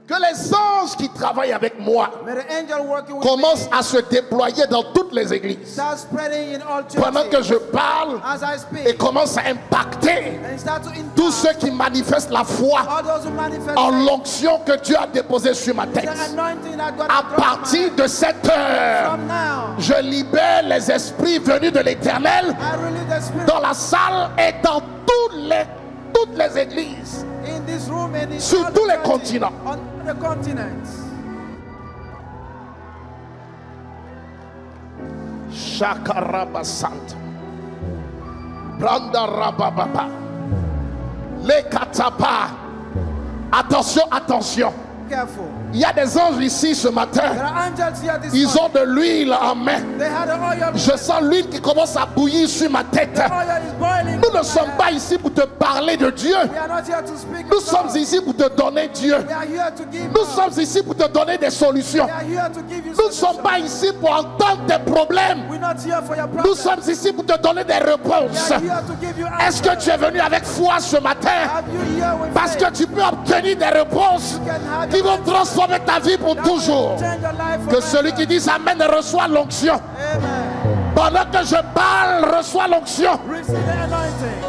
Que les anges qui travaillent avec moi May the angel working with commencent me à se déployer dans toutes les églises. start spreading in all Pendant que churches. je parle As I et speak, commence à impacter and start to impact tous ceux qui manifestent la foi all those who manifest en faith. l'onction que Dieu a déposée sur ma The tête. anointing that God À has dropped partir on de cette heure, from now, je libère les esprits venus de l'Éternel I release the spirit dans la salle et dans toutes les églises. in this room and in Sur all tous les churches continents. on the continents. Shakarabasanta. Branda rabababa. Les katapa. Attention, attention. Careful. Il y a des anges ici ce matin. There are angels here this Ils morning. ont de l'huile en main. They had the oil. Je sens l'huile qui commence à bouillir sur ma tête. The oil is boiling. Nous ne sommes pas ici pour te parler de Dieu. We are not here to speak. Nous of sommes God. ici pour te donner Dieu. We are here to give. Nous sommes ici pour te donner des solutions. We are here to give you Nous ne sommes solutions. pas ici pour entendre tes problèmes. We're not here for your Nous problems. sommes ici pour te donner des We réponses. are here to give you Est-ce que answers. tu es venu avec foi ce matin? Have you here with Parce faith? que tu peux obtenir des réponses You can have qui your vont answers. transformer ta vie pour That will toujours. change your life Que forever. celui qui dit Amen reçoit l'onction. Amen. Pendant que je parle, reçois l'onction. Receive the anointing.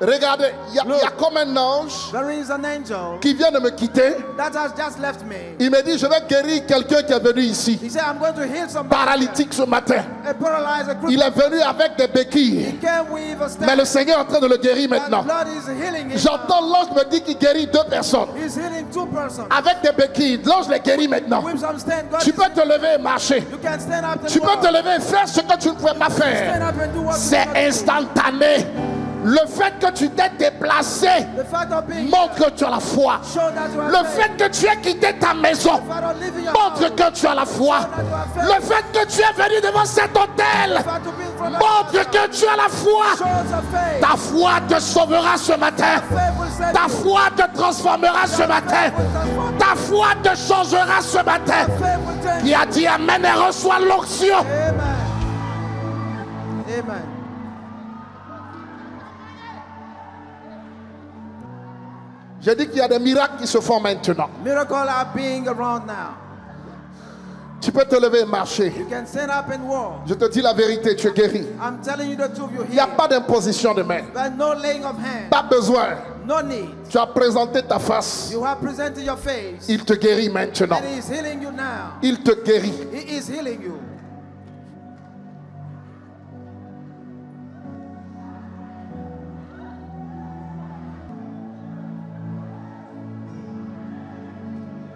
Regardez, il y a comme un ange There is an angel qui vient de me quitter. that has just left me. Il me dit, je vais guérir quelqu'un qui est venu ici, He said, I'm going to heal somebody. paralytique ce matin. A paralyzed, a crippled. Il est venu avec des béquilles. He came with a staff. Mais le Seigneur est en train de le guérir And maintenant. the Lord is healing him. J'entends l'ange me dire qu'il guérit 2 personnes. He's healing 2 persons. Avec des béquilles. L'ange les guérit maintenant. With some stand, God Tu is- peux te lever et marcher. You can stand up and Tu peux walk. te lever et faire ce que tu ne pouvais pas Stand faire. up and do what you C'est cannot do. instantané. Le fait que tu t'es déplacé The fact of being montre que tu as la foi. show that you are Le faith. fait que tu aies quitté ta maison The fact of leaving your montre house. que tu as la foi. Le fait que tu es venu devant cet hôtel The fact of being from montre que tu as la foi. shows of faith. Ta foi te sauvera ce matin. Faith will set Ta you. foi te transformera ce matin. Ta foi te changera ce matin. Faith will change. Qui a dit Amen et reçoit l'onction. Amen. Amen. J'ai dit qu'il y a des miracles qui se font maintenant. Miracles are being around now. Tu peux te lever et marcher. You can stand up and walk. Je te dis la vérité, tu es guéri. I'm telling you the truth. You're Il n'y a here. pas d'imposition de main. There's no laying of hands. Pas besoin. No need. Tu as présenté ta face. You have presented your face. Il te guérit maintenant. And He is healing you now. Il te guérit. He is healing you.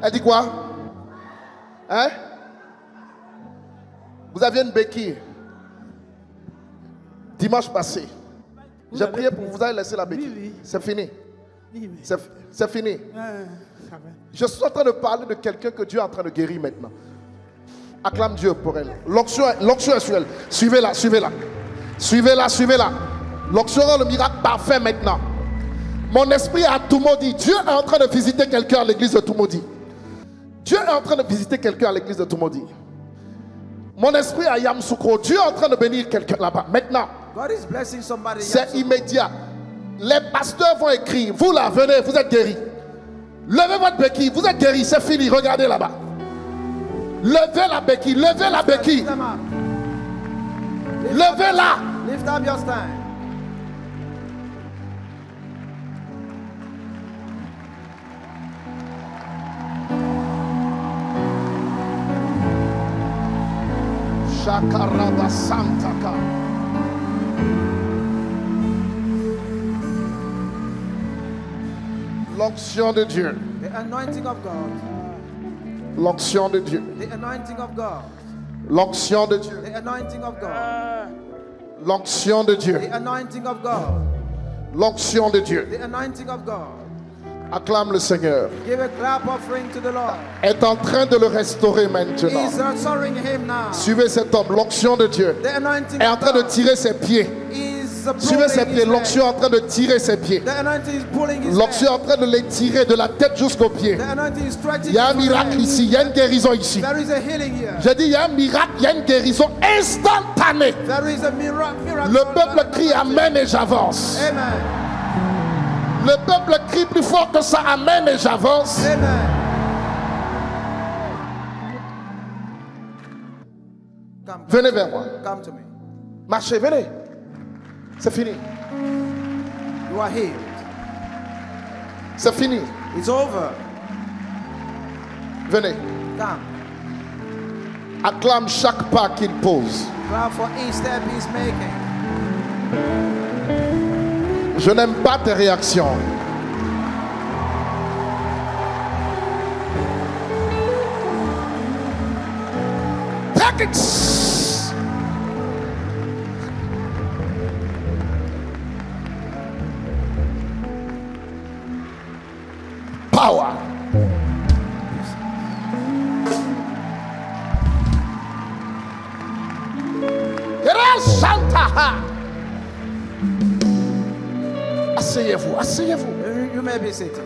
Elle dit quoi? Hein? Vous aviez une béquille. Dimanche passé. J'ai prié pour vous, vous avez laissé la béquille. Oui. C'est fini. Oui, mais- C'est fini. ça va. Je suis en train de parler de quelqu'un que Dieu est en train de guérir maintenant. Acclame Dieu pour elle. L'onction est sur elle. Suivez-la, suivez-la. Suivez-la, suivez-la. L'onction est le miracle parfait maintenant. Mon esprit est à Toumoudi. Dieu est en train de visiter quelqu'un à l'église de Toumoudi. Dieu est en train de visiter quelqu'un à l'église de Toumoudi. Mon esprit est à Yamsoukro. Dieu est en train de bénir quelqu'un là-bas. Maintenant, God is blessing somebody. c'est immédiat. Les pasteurs vont écrire. Vous là, venez, vous êtes guéris. Levez votre béquille, vous êtes guéris, c'est fini. Regardez là-bas. Levez la béquille, levez la béquille. Lift them up. Levez-la. Lift up your stand. Shakaraba Santaka. L'onction de Dieu. The anointing of God. L'onction de Dieu. The anointing of God. L'onction de Dieu. The anointing of God. L'onction de Dieu. The anointing of God. L'onction de Dieu. The anointing of God. Acclame le Seigneur. Give a clap offering to the Lord. Est en train de le restaurer maintenant. He's restoring him now. Suivez cet homme. L'onction de Dieu The anointing est en of train de God tirer ses pieds. is Suivez ses pulling pieds. his L'onction est leg. en train de tirer ses pieds. The anointing is pulling his L'onction est leg. en train de les tirer de la tête jusqu'aux pieds. The anointing is stretching Il y a un his miracle leg. ici. Il y a une guérison ici. There is a healing here. J'ai dit, il y a un miracle, il y a une guérison instantanée. There is a miracle. Le peuple crie Amen et j'avance. Amen. Le peuple crie plus fort que ça, Amen et j'avance. Amen. Come, Venez vers moi. come to me. Marchez, venez. C'est fini. You are healed. C'est fini. It's over. Venez. Come. Acclame chaque pas qu'il pose. Clap for each step he's making. Je n'aime pas tes réactions. Take it. Asseyez-vous, asseyez-vous. You may be seated.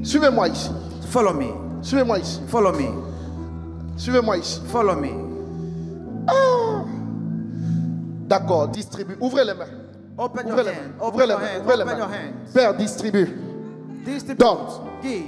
Suivez-moi ici. Follow me. Suivez-moi ici. Follow me. Suivez-moi ici. Follow me. D'accord, distribue. Ouvrez les mains. Open your Ouvrez les hand. mains. Open Ouvrez les your mains. hand. Ouvrez les Open your mains. hands. Père, distribue. Distribute. Donne. Give.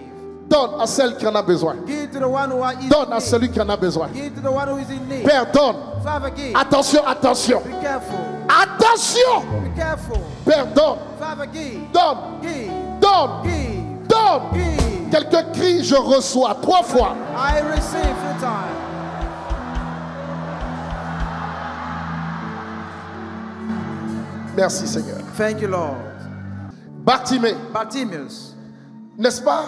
Donne à celle qui en a besoin. Give to the one who is Donne in à need. celui qui en a besoin. Give to the one who is in need. Père, donne. Father, give. Attention, attention. Be careful. Attention. Be careful. Père, donne. Father, give. Donne. Give. Donne. Give. Donne. Give. Quelqu'un crie, je reçois 3 fois. I receive your time. Merci Seigneur. Thank you, Lord. Bartimée, Bartimaeus n'est-ce pas,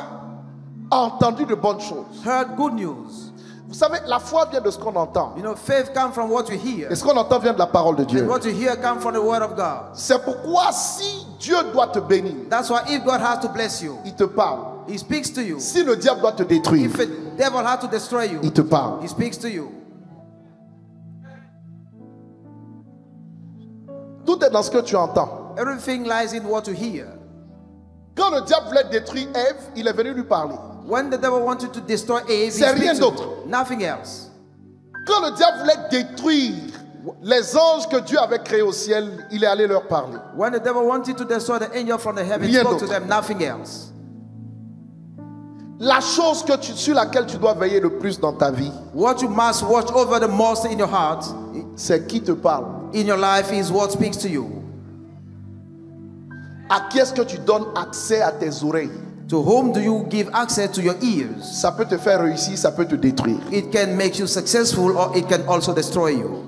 a entendu de bonnes choses. heard good news. Vous savez, la foi vient de ce qu'on entend. You know, faith comes from what you hear. Et ce qu'on entend vient de la parole de Dieu. And what you hear comes from the word of God. C'est pourquoi si Dieu doit te bénir, That's why if God has to bless you, il te parle. He speaks to you. Si le diable doit te détruire, If the devil has to destroy you, il te parle. He speaks to you. Tout est dans ce que tu entends. Everything lies in what you hear. Quand le diable voulait détruire Ève, il est venu lui parler. When the devil wanted to destroy Eve, he C'est rien speaks d'autre. to nothing else. Quand le diable voulait détruire les anges que Dieu avait créés au ciel, il est allé leur parler. When the devil wanted to destroy the angel from the heavens, he Rien spoke to d'autre. them, nothing else. La chose sur laquelle tu dois veiller le plus dans ta vie, What you must watch over the most in your heart, c'est qui te parle. in your life, is what speaks to you. À qui est-ce que tu donnes accès à tes oreilles? To whom do you give access to your ears? Ça peut te faire réussir, ça peut te détruire. It can make you successful or it can also destroy you.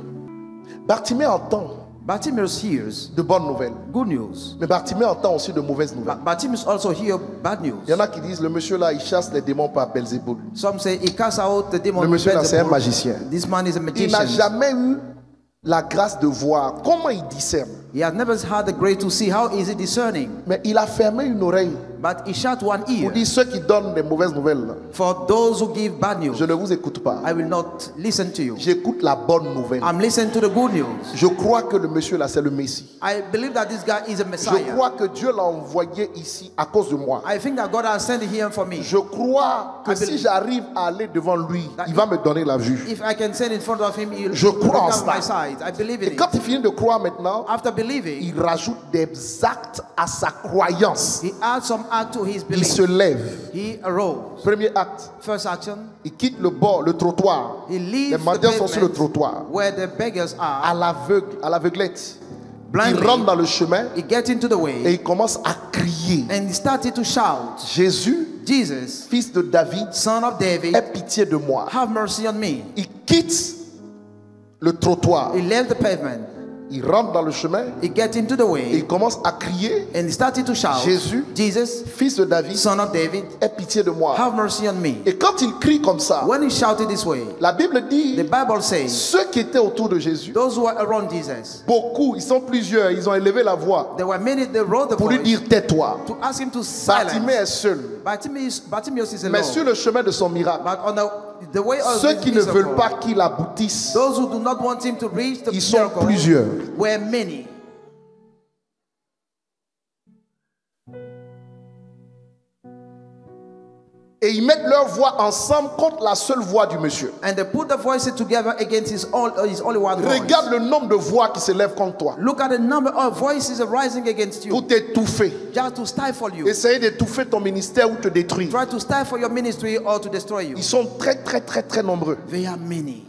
Bartimée entend Bartimaeus hears de bonnes nouvelles, good news. mais Bartimée entend aussi de mauvaises nouvelles. Bartimaeus also hears bad news. Il y en a qui disent, le monsieur là, il chasse les démons par Belzéboul. Some say he casts out the demon. Le monsieur là, c'est un Beelzebul. magicien. This man is a Il n'a magician. jamais eu la grâce de voir comment il discerne. He has never had the grace to see how is he discerning. Mais il a fermé une oreille But he shut one pour ear. dire ceux qui donnent des mauvaises nouvelles, là, For those who give bad news, je ne vous écoute pas. I will not listen to you. J'écoute la bonne nouvelle. I'm listening to the good news. Je crois que le monsieur là, c'est le Messie. I believe that this guy is a Je Messiah. crois que Dieu l'a envoyé ici à cause de moi. I think that God has sent him for me. Je crois que I si believe- j'arrive à aller devant lui, il va me donner la vue. If I can stand in front of him, he'll Je crois en come cela. my side. I believe in Et quand it. il finit de croire maintenant, After believing, il rajoute des actes à sa croyance. he adds some act to his Il belief. se lève. He arose. Premier acte, First action, il quitte le bord, le trottoir. he Les leaves the mendiants sont sur le pavement trottoir. where the beggars À are. l'aveuglette. Il Blindly, rentre dans le chemin he gets into the et way il commence à crier. and he started to shout, Jésus, Jesus, fils de David, son of David, aie pitié de moi. have mercy on me. Il quitte le trottoir. He left the pavement. Il rentre dans le chemin He gets into the et way il commence à crier. and he started to shout, Jésus, Jesus, fils de David, son of David, aie pitié de moi. have mercy on me. Et quand il crie comme ça, When he shouted this way, la Bible dit, the Bible says, ceux qui étaient autour de Jésus, those who were around Jesus, beaucoup, ils sont plusieurs, ils ont élevé la voix there were many that rode the pour lui voice dire tais-toi. to ask him to Bartimée est silence. seul, Bartimaeus is mais sur alone. le chemin de son miracle, But on the way of ceux his qui ne miracle, veulent pas qu'il aboutisse, those who do not want him to reach the ils sont miracle plusieurs. were many. Et ils mettent leur voix ensemble contre la seule voix du monsieur. And they put the voices together against his only one voice. Regarde le nombre de voix qui s'élèvent contre toi Look at the number of voices rising against you, pour t'étouffer. just to stifle you. Essayer d'étouffer ton ministère ou te détruire. Try to stifle your ministry or to destroy you. Ils sont très très très très nombreux. They are many.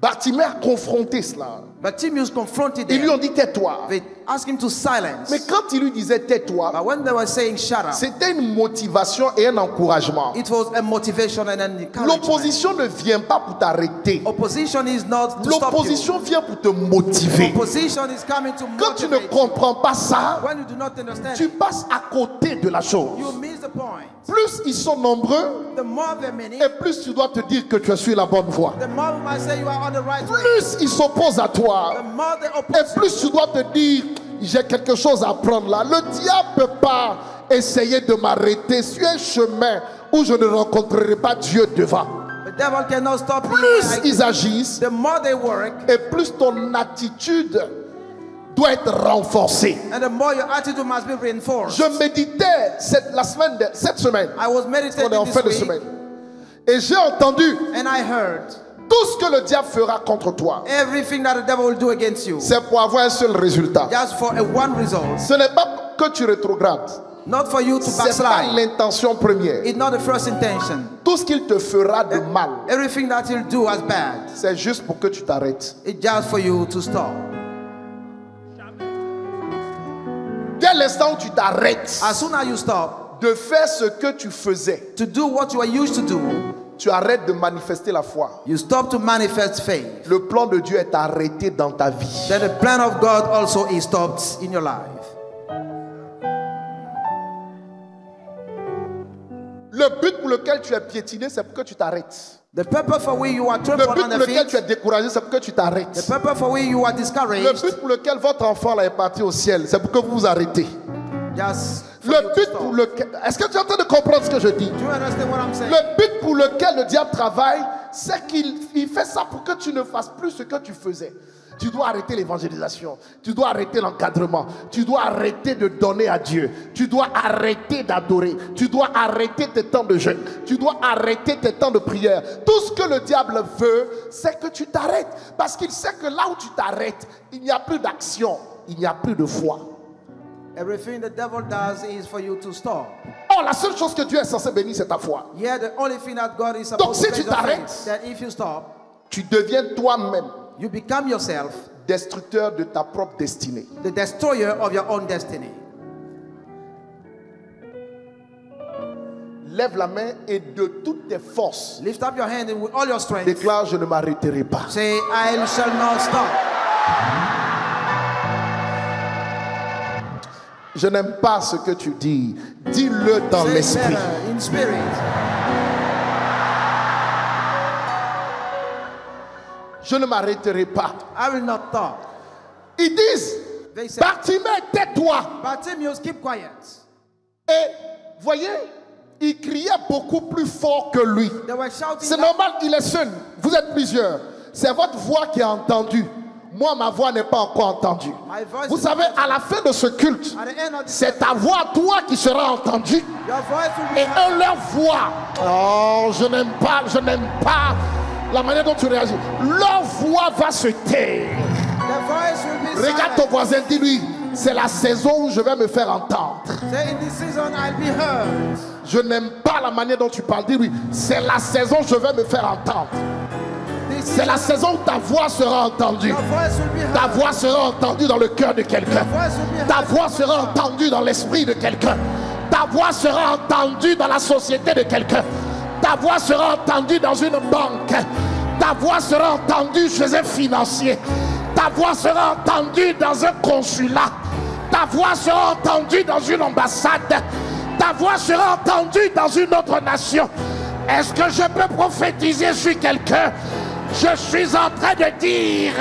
Bartimée a confronté cela. But Timaeus confronted Ils lui ont them. dit tais-toi. They asked him to silence. Mais quand il lui disait tais-toi, But when they were saying shut up, c'était une motivation et un encouragement. it was a motivation and an encouragement. L'opposition ne vient pas pour t'arrêter. Opposition is not to stop you. L'opposition vient pour te motiver. Opposition is coming to Quand tu ne motivate you. comprends pas ça, When you do not understand tu it, passes à côté de la chose. you miss the point. Plus ils sont nombreux, The more they're many, et plus tu dois te dire que tu es sur la bonne voie. the more we might say you are on the right way. Plus ils s'opposent à The toi, more they et oppose you. plus tu dois te dire, j'ai quelque chose à prendre là. Le diable ne peut pas essayer de m'arrêter sur un chemin où je ne rencontrerai pas Dieu devant. The devil cannot stop me. plus ils agissent, The more they work, et plus ton attitude doit être renforcée. and the more your attitude must be reinforced. Je méditais cette semaine. I was On est meditating en fin de this week, semaine. Et j'ai entendu and I heard tout ce que le diable fera contre toi. everything that the devil will do against you, C'est pour avoir un seul résultat. just for a one result. Ce n'est pas que tu rétrogrades. Not for you to C'est pas backslide. l'intention première. It's not the first intention. Tout ce qu'il te fera de mal, Everything that he'll do as bad, c'est juste pour que tu t'arrêtes. it's just for you to stop. Dès l'instant où tu t'arrêtes As soon as you stop de faire ce que tu faisais, to do what you are used to do, tu arrêtes de manifester la foi. you stop to manifest faith. Le plan de Dieu est arrêté dans ta vie. Then the plan of God also is stopped in your life. Le but pour lequel tu es piétiné, c'est pour que tu t'arrêtes. The purpose for which you are Le trampled but on pour the lequel tu es feet, découragé, c'est pour que tu the t'arrêtes. purpose for which you are Le discouraged, but pour lequel votre enfant là est parti au ciel, c'est pour que vous vous arrêtez. just for you Le to but stop. pour lequel... Est-ce que tu es en train de comprendre ce que je dis? Do you understand what I'm saying? Le but pour lequel le diable travaille, c'est qu'il fait ça pour que tu ne fasses plus ce que tu faisais. Tu dois arrêter l'évangélisation. Tu dois arrêter l'encadrement. Tu dois arrêter de donner à Dieu. Tu dois arrêter d'adorer. Tu dois arrêter tes temps de jeûne. Tu dois arrêter tes temps de prière. Tout ce que le diable veut, c'est que tu t'arrêtes. Parce qu'il sait que là où tu t'arrêtes, il n'y a plus d'action. Il n'y a plus de foi. Everything the devil does is for you to stop. Oh, la seule chose que Dieu est censé bénir, c'est ta foi. Yeah, the only thing that God is Donc, supposed si to tu bless your t'arrêtes, faith, that if you stop, Tu deviens toi-même you become yourself destructeur de ta propre destinée. the destroyer of your own destiny. Lève la main et de toutes tes forces, Lift up your hand and with all your strength, déclare: je ne m'arrêterai pas. say, I shall not stop. Je n'aime pas ce que tu dis. Dis-le dans Say l'esprit. better in spirit. Je ne m'arrêterai pas. I will not stop. Ils disent: They say, Bartimée, tais-toi. Bartimaeus, keep quiet. Et voyez, il criait beaucoup plus fort que lui. They were shouting. C'est normal, il est seul. Vous êtes plusieurs. C'est votre voix qui est entendue. Moi, ma voix n'est pas encore entendue. My voice Vous is savez, not- à la fin de ce culte, At the end of this c'est ta voix, toi, qui sera entendue. your voice will be Et heard. eux, leur voix. Oh, je n'aime pas la manière dont tu réagis. Leur voix va se taire. The voice will be Regarde ton silent. voisin, dis-lui: c'est la saison où je vais me faire entendre. Say, in this season I'll be heard. Je n'aime pas la manière dont tu parles. Dis-lui: c'est la saison où je vais me faire entendre. This C'est la saison où ta voix sera entendue. Your voice will be Ta heard. voix sera entendue dans le cœur de quelqu'un. Your voice will be Ta heard. voix sera entendue dans l'esprit de quelqu'un. Ta voix sera entendue dans la société de quelqu'un. Ta voix sera entendue dans une banque. Ta voix sera entendue chez un financier. Ta voix sera entendue dans un consulat. Ta voix sera entendue dans une ambassade. Ta voix sera entendue dans une autre nation. Est-ce que je peux prophétiser sur quelqu'un? Je suis en train de dire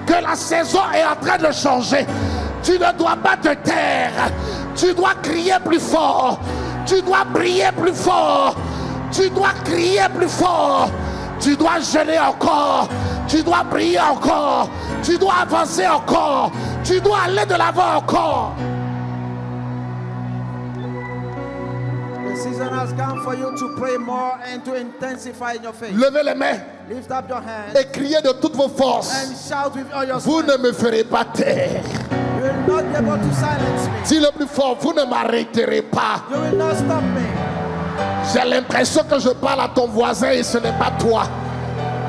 que la saison est en train de changer. Tu ne dois pas te taire. Tu dois crier plus fort. Tu dois briller plus fort. Tu dois crier plus fort. Tu dois jeûner encore. Tu dois prier encore. Tu dois avancer encore. Tu dois aller de l'avant encore. The season has come for you to pray more and to intensify in your faith. Levez les mains Lift up your hands et criez de toutes vos forces: and shout with all your vous strength. ne me ferez pas taire. You will not be able to silence me. Dis le plus fort: vous ne m'arrêterez pas. You will not stop me. J'ai l'impression que je parle à ton voisin et ce n'est pas toi.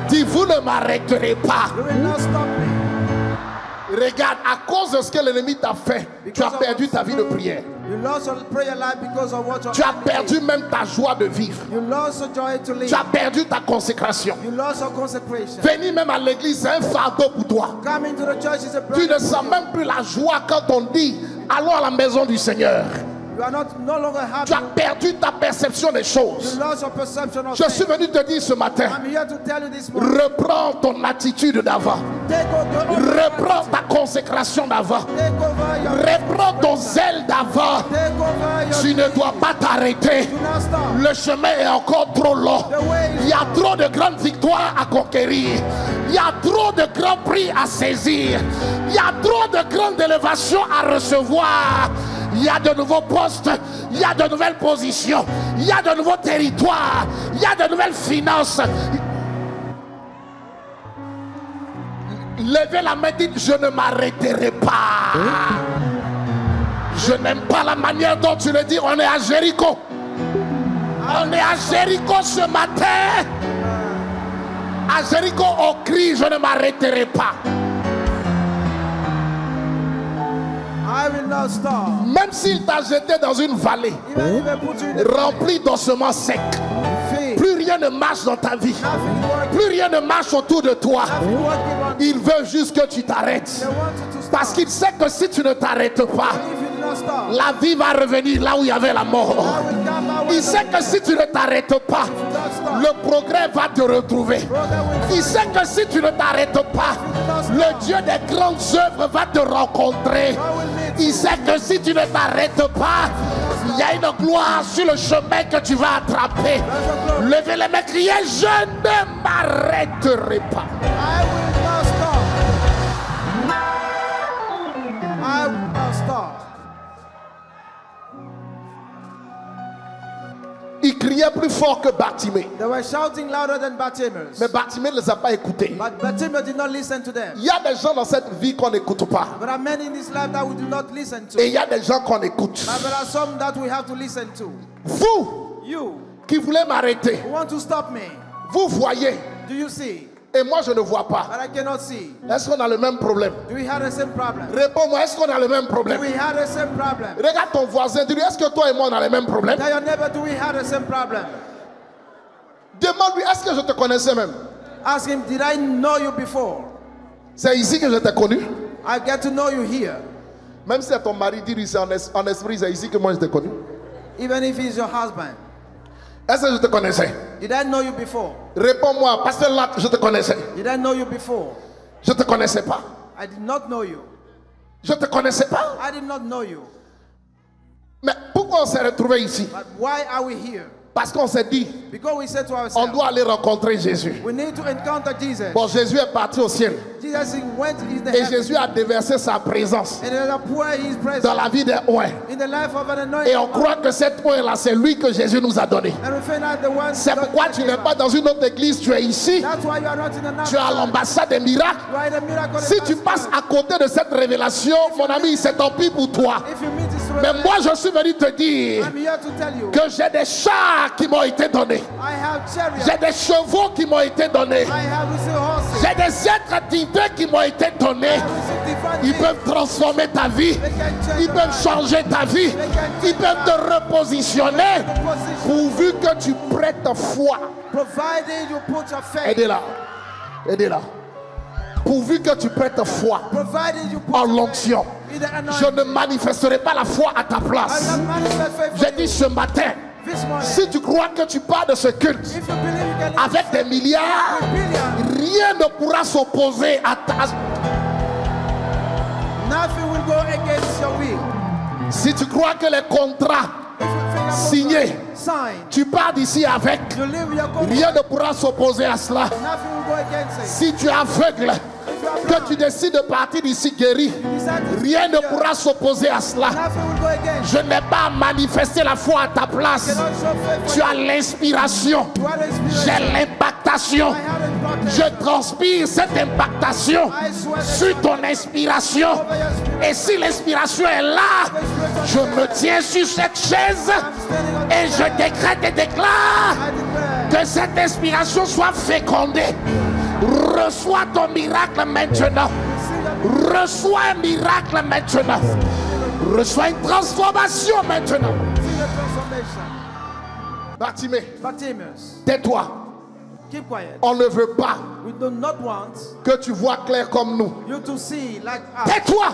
Dis: vous ne m'arrêterez pas. You will not stop me. Regarde, à cause de ce que l'ennemi t'a fait, tu as perdu ta vie de prière. You lost your prayer life because of what your Tu as enemy perdu did. même ta joie de vivre. You lost your joy to live. Tu as perdu ta consécration. You lost your consecration. Venir même à l'église, c'est un fardeau pour toi. Coming to the church is a Tu burden. ne sens même plus la joie quand on dit: allons à la maison du Seigneur. You are not no longer happy. Tu as perdu ta perception des choses. You lost your perception of Je suis things. venu te dire ce matin, I'm here to tell you this morning. reprends ton attitude d'avant. Take over your Reprends ta consécration d'avant. Take over your Reprends ton zèle d'avant. Take over your Tu ne dois pas t'arrêter. Do not stop. Le chemin est encore trop long. Il y a trop de grandes victoires à conquérir. Il y a trop de grands prix à saisir. Il y a trop de grandes élévations à recevoir. Il y a de nouveaux postes. Il y a de nouvelles positions. Il y a de nouveaux territoires. Il y a de nouvelles finances. Levez la main, dites: je ne m'arrêterai pas. Je n'aime pas la manière dont tu le dis. On est à Jéricho. On est à Jéricho ce matin. À Jéricho, on crie: je ne m'arrêterai pas. I will not stop. Même s'il t'a jeté dans une vallée Even if I put you in the remplie d'ossements secs, field, plus rien ne marche dans ta vie. nothing working. Plus rien ne marche autour de toi. Nothing working on. Il veut juste que tu t'arrêtes. They want you to stop. Parce qu'il sait que si tu ne t'arrêtes pas, If you do not stop, la vie va revenir là où il y avait la mort. I will come my way. Il sait que si tu ne t'arrêtes pas, Do not stop. le progrès va te retrouver. Brother will Il sait que si tu ne t'arrêtes pas, le Dieu des grandes œuvres va te rencontrer. Il sait que si tu ne t'arrêtes pas, il y a une gloire sur le chemin que tu vas attraper. Levez les mains, criez: je ne m'arrêterai pas. I will not stop. I will not stop. Il criait plus fort que Bartimée. They were shouting louder than Bartimaeus. Mais Bartimée ne les a pas écoutés. But Bartimaeus did not listen to them. Il y a des gens dans cette vie qu'on n'écoute pas. There are many in this life that we do not listen to. Et il y a des gens qu'on écoute. But there are some that we have to listen to. Vous You qui voulez m'arrêter, who want to stop me. vous voyez. Do you see? Et moi je ne vois pas. But I cannot see. Est-ce qu'on a le même problème? Do we have the same problem? Réponds-moi, est-ce qu'on a le même Do problème? we have the same problem? Regarde ton voisin, dis-lui: est-ce que toi et moi on a le même problème? Tell your neighbor, do we have the same problem? Demande-lui: est-ce que je te connaissais même? Ask him, did I know you before? C'est ici que je t'ai connu. I get to know you here. Même si c'est ton mari, dis-lui: c'est en esprit, c'est ici que moi je t'ai connu. Even if he's your husband. Est-ce que je te connaissais? Did I know you before? Réponds-moi: pasteur Lat, je te connaissais. Did I know you before? Je te connaissais pas. I did not know you. Je te connaissais pas. I did not know you. Mais pourquoi on s'est retrouvé ici? But why are we here? Parce qu'on s'est dit: Because we said to on ourselves, doit aller rencontrer Jésus. we need to encounter Jesus. Bon, Jésus est parti au ciel. Jesus went in the Et heaven. Jésus a déversé sa présence And then pour his dans presence la vie des oins. in the life of an Et anointed. on croit que cet oint-là, c'est lui que Jésus nous a donné. And we find out the one. C'est pourquoi tu n'es pas dans une autre église, tu es ici. That's why you are not in Tu es à another. l'ambassade des miracles. You are in the miracle. Si tu passes à côté de cette révélation, mon ami, c'est tant pis pour toi. If you meet this Mais moi, je suis venu te dire I'm here to tell you. que j'ai des chars qui m'ont été donnés. I have chariots. J'ai des chevaux qui m'ont été donnés. I have received horses. J'ai des êtres divins qui m'ont été donnés. I have received divine Ils things. peuvent transformer ta vie. They can change Ils your peuvent life. changer ta vie. Ils peuvent te repositionner. Pourvu que tu prêtes foi. Provided you put your faith. Aidez-la. Aidez-la. Pourvu que tu prêtes foi Provided you put en your faith l'onction. in the Je anointing. ne manifesterai pas la foi à ta I place. will manifest faith for J'ai you dit ce matin, this morning. si tu crois que tu pars de ce culte If you believe you can avec des milliards, billion, rien ne pourra s'opposer à ta... nothing will go against your will. Si tu crois que les contrats If you think signés, sign, tu pars d'ici avec, you live your contract, rien ne pourra s'opposer à cela. nothing will go against it. Si tu es aveugle, que tu décides de partir d'ici guéri, rien ne pourra s'opposer à cela. Nothing will go against. Je n'ai pas manifesté la foi à ta place. Cannot show faith for Tu as l'inspiration. you. What is J'ai l'impactation. I have it Je transpire cette impactation sur ton inspiration. Et si l'inspiration est là, je me tiens sur cette chaise et je décrète et déclare que cette inspiration soit fécondée. Reçois ton miracle maintenant. Reçois un miracle maintenant. Reçois une transformation maintenant. Bartimée, Bartimaeus, tais-toi. keep quiet. On ne veut pas We do not want que tu vois clair comme nous. you to see like us. Tais-toi.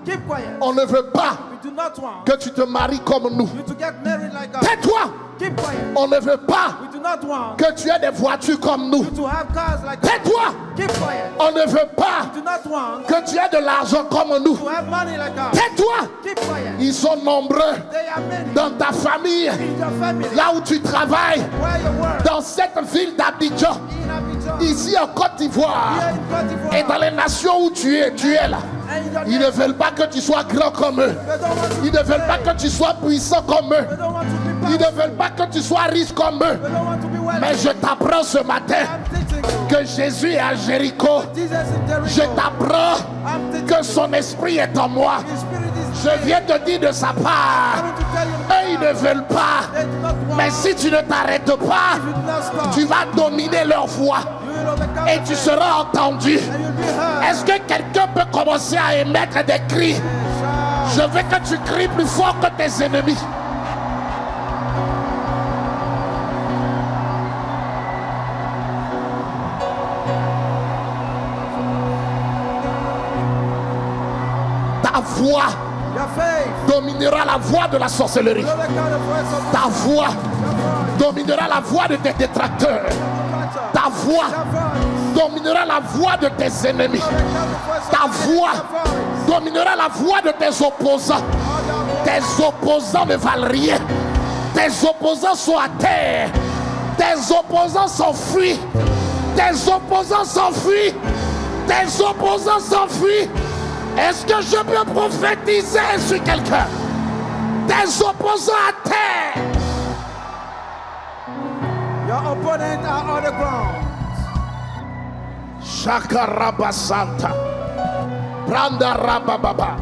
Keep quiet. On ne veut pas We do not want que tu te maries comme nous. you to get married like us. Tais-toi. Keep quiet. On ne veut pas We do not want que tu aies des voitures comme nous. you to have cars like us. Tais-toi. Keep quiet. On ne veut pas We do not want que tu aies de l'argent comme nous. to have money like us. Tais-toi. Keep quiet. Ils sont nombreux They are many dans ta famille, in your family. là où tu travailles, Where you work. dans cette ville d'Abidjan, In Abidjan. ici en Côte d'Ivoire Here in Côte d'Ivoire. et dans les nations où tu es là. And in your Ils ne veulent pas que tu sois grand comme eux. They don't want to Ils ne veulent pas que tu sois puissant comme eux. They don't want to be Ils powerful. ne veulent pas que tu sois riche comme eux. They don't want to be wealthy. Mais je t'apprends ce matin I'm teaching you. que Jésus est à Jéricho. Jesus in Jericho. Je t'apprends I'm teaching que son esprit est en moi. His spirit is Je viens te dire de sa part. coming to tell you. Eux, ils ne veulent pas. They do not want. Mais si tu ne t'arrêtes pas, If you do not stop, tu vas dominer leur voix you will overcome et the tu faith, seras entendu. and you'll be heard. Est-ce que quelqu'un peut commencer à émettre des cris? Shout. Je veux que tu cries plus fort que tes ennemis. Ta voix Your faith. dominera la voix de la sorcellerie. You'll overcome the voice of Ta voix your voice. dominera la voix de tes détracteurs. Ta voix Your voice. dominera la voix de tes ennemis. Overcome the voice of Ta your voix voice. dominera la voix de tes opposants. All your voice. Tes opposants ne valent rien. Tes opposants sont à terre. Tes opposants s'enfuient. Tes opposants s'enfuient. Tes opposants s'enfuient. Est-ce que je peux prophétiser sur quelqu'un? Tes opposants à terre. Your opponents are on the ground. Shakarabasanta. Brandarabababa.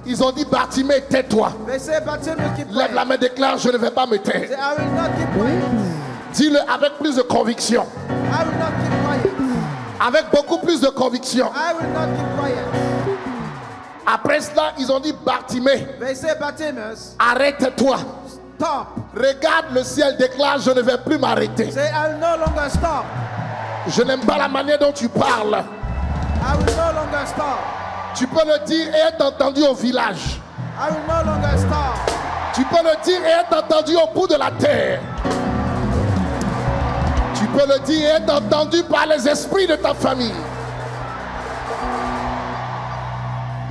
Ils ont dit Bartimée, tais-toi. They say, Bartimaeus, keep Lève la quiet. main, déclare, je ne vais pas me Say, taire. I will not keep quiet. Dis-le avec plus de conviction. I will not keep quiet. Avec beaucoup plus de conviction. I will not keep quiet. Après cela, ils ont dit Bartimée, They say, Bartimaeus, arrête-toi. stop. Regarde le ciel, déclare, je ne vais plus m'arrêter. Say, I will no longer stop. Je n'aime pas la manière dont tu parles. I will no longer stop. Tu peux le dire et être entendu au village. I will no longer stop. Tu peux le dire et être entendu au bout de la terre. Tu peux le dire et être entendu par les esprits de ta famille.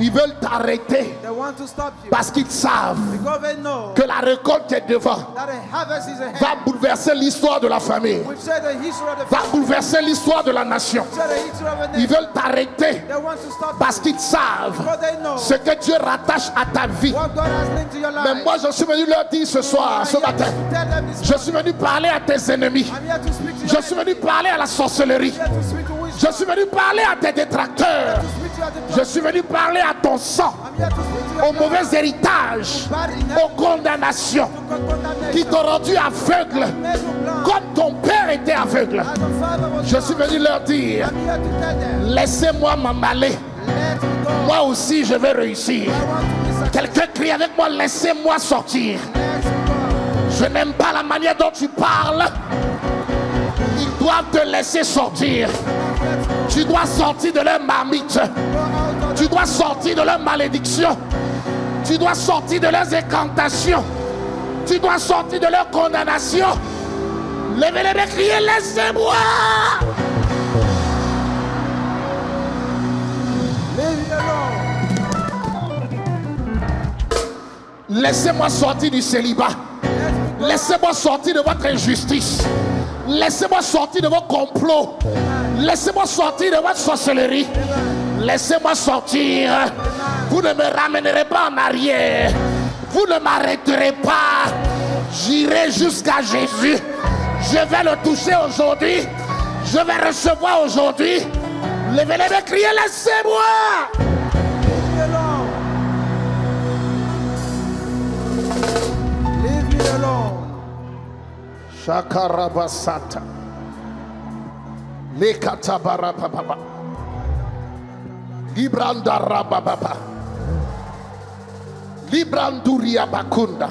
Ils veulent t'arrêter They want to stop you parce qu'ils savent because they know que la récolte est devant. that the harvest is ahead. Va bouleverser l'histoire de la famille. We've said the history of the Va bouleverser l'histoire de la nation. said the history of the Ils nation. veulent t'arrêter They want to stop parce qu'ils savent because they know ce que Dieu rattache à ta vie. what God has linked to your life. Mais moi, je suis venu leur dire ce soir, ce I'm here matin, to tell them this je morning. suis venu parler à tes ennemis. I'm here to speak to Je your suis venu parler à la sorcellerie. I'm here to speak to witchcraft. Je suis venu parler à tes détracteurs. To speak to your Je suis venu parler à ton sang, I'm here to speak to au your mauvais héritage, aux condamnations qui t'ont rendu aveugle comme ton père était aveugle. Je suis venu leur dire, I'm here to tell them, laissez-moi m'en aller. let me go. Moi aussi, je vais réussir. I want to be successful. Quelqu'un crie avec moi, laissez-moi sortir. Let's go. Je n'aime pas la manière dont tu parles. Ils doivent te laisser sortir. Tu dois sortir de leur marmite. Go out of Tu dois sortir de leur malédiction. Tu dois sortir de leurs incantations. Tu dois sortir de leur condamnation. Levez les mains, criez, laissez-moi. leave it alone. Laissez-moi sortir du célibat. Laissez-moi sortir de votre injustice. Laissez-moi sortir de vos complots. Laissez-moi sortir de votre sorcellerie. Laissez-moi sortir. Vous ne me ramènerez pas en arrière. Vous ne m'arrêterez pas. J'irai jusqu'à Jésus. Je vais le toucher aujourd'hui. Je vais recevoir aujourd'hui. Levez les mains, criez, laissez-moi. Leave me alone. Leave me alone. Shakarabasata. Lekatabarababa. Librandarababa. Libranduria bakunda.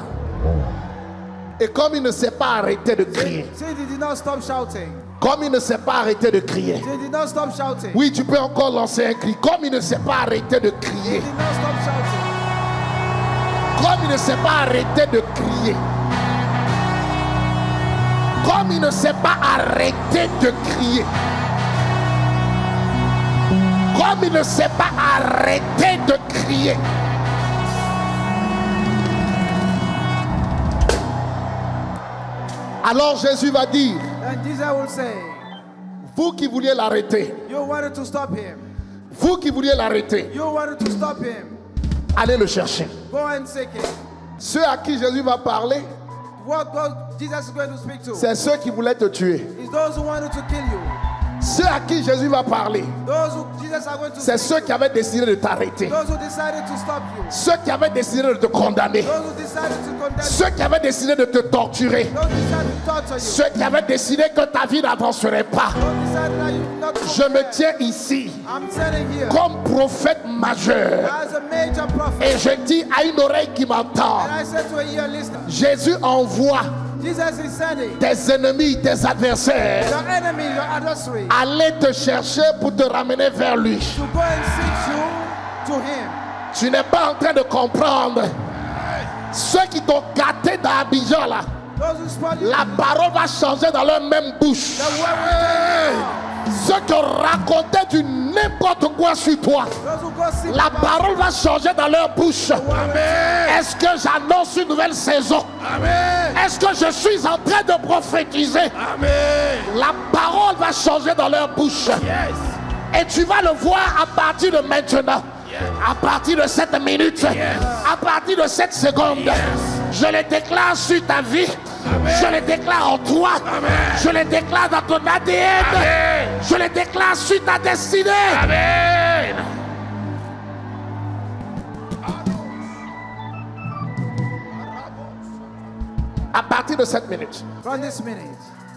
Et comme il ne s'est pas arrêté de crier, See, they did not stop shouting. comme il ne s'est pas arrêté de crier, They did not stop shouting. oui, tu peux encore lancer un cri. Comme il ne s'est pas arrêté de They crier, did not stop shouting. Comme il ne s'est pas arrêté de crier. Comme il ne s'est pas arrêté de crier. Comme il ne s'est pas arrêté de crier. Alors Jésus va dire, And Jesus will say, vous qui vouliez l'arrêter, you wanted to stop him. vous qui vouliez l'arrêter, You wanted to stop him. allez le chercher. Go and seek him. Ceux à qui Jésus va parler, What God, Jesus is going to speak to c'est ceux qui voulaient te tuer. is those who wanted to kill you. Ceux à qui Jésus va parler, Those who Jesus are going to c'est speak ceux qui avaient décidé de t'arrêter. Those who decided to stop you. Ceux qui avaient décidé de te condamner. Those who decided to condemn you. Ceux qui avaient décidé de te torturer. Those who decided to torture you. Ceux qui avaient décidé que ta vie n'avancerait pas. Those who decided that you would not Je me progress. tiens ici I'm standing here comme prophète majeur. as a major prophet. Et je dis à une oreille qui m'entend, And I said to a ear listener, Jésus envoie Jesus is sending tes ennemis, tes adversaires, your enemy, your adversary, aller te chercher pour te ramener vers lui. to go and seek you to him. Tu n'es pas en train de comprendre. Ceux qui t'ont gâté dans Abidjan là, Those who spoil you, la parole va changer dans leur même bouche. the word will change. Ceux qui ont raconté du n'importe quoi sur toi, Those who go seek la about parole va changer dans leur bouche. Est-ce que j'annonce une nouvelle saison? Est-ce que je suis en train de prophétiser? La parole va changer dans leur bouche. Et tu vas le voir à partir de maintenant. À partir de cette minute, à partir de cette seconde, je le déclare sur ta vie, je le déclare en toi, je le déclare dans ton ADN, je le déclare sur ta destinée. Amen. À partir de cette minute, from this minute.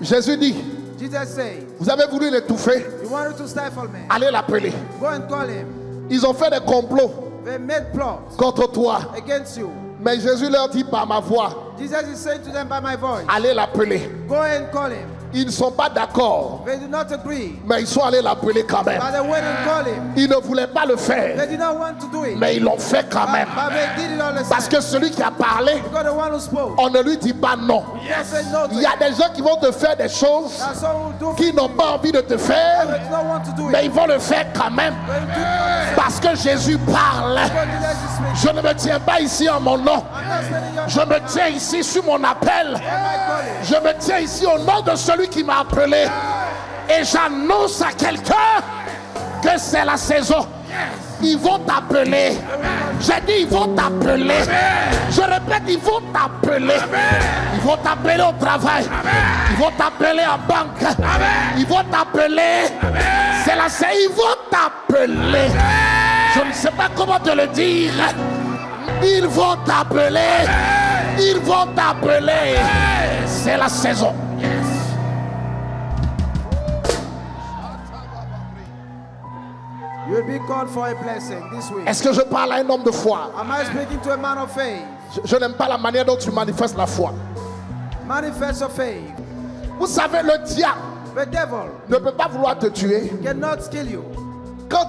Jésus dit, Jesus said, vous avez voulu l'étouffer, you wanted to stifle me. allez l'appeler. Go and call him. Ils ont fait des complots They made plots contre toi. against you. Mais Jésus leur dit par ma voix, Jesus is saying to them by my voice, allez l'appeler. go and call him. Ils ne sont pas d'accord, They did not agree, mais ils sont allés l'appeler quand même. but they went and called him. Ils ne voulaient pas le They faire, did not want to do it, mais ils l'ont fait quand même. but they did it all the Parce same. que celui qui a parlé, Because the one who spoke, on ne lui dit pas non. God said no to Il y a des gens qui vont te faire des choses that some will do qu'ils n'ont pas envie de te faire, but don't want to do mais it. ils vont le faire quand même. They do it all the same. Parce que Jésus parle. Because Jesus is speaking. Je ne me tiens pas ici en mon nom. I'm not standing here. Je me tiens ici sur mon appel. By my calling. Je me tiens ici au nom de celui qui m'a appelé. Et j'annonce à quelqu'un que c'est la saison. Ils vont t'appeler. J'ai dit ils vont t'appeler. Je répète, ils vont t'appeler. Ils vont t'appeler au travail. Ils vont t'appeler en banque. Ils vont t'appeler. C'est la saison. Ils vont t'appeler. Je ne sais pas comment te le dire. Ils vont t'appeler. Ils vont t'appeler. C'est la saison. You will be called for a blessing this week. Est-ce que je parle à un homme de foi? Am I speaking to a man of faith? Je n'aime pas la manière dont tu manifestes la foi. Manifest your faith. Vous savez, le diable The devil ne peut pas vouloir te tuer cannot kill you quand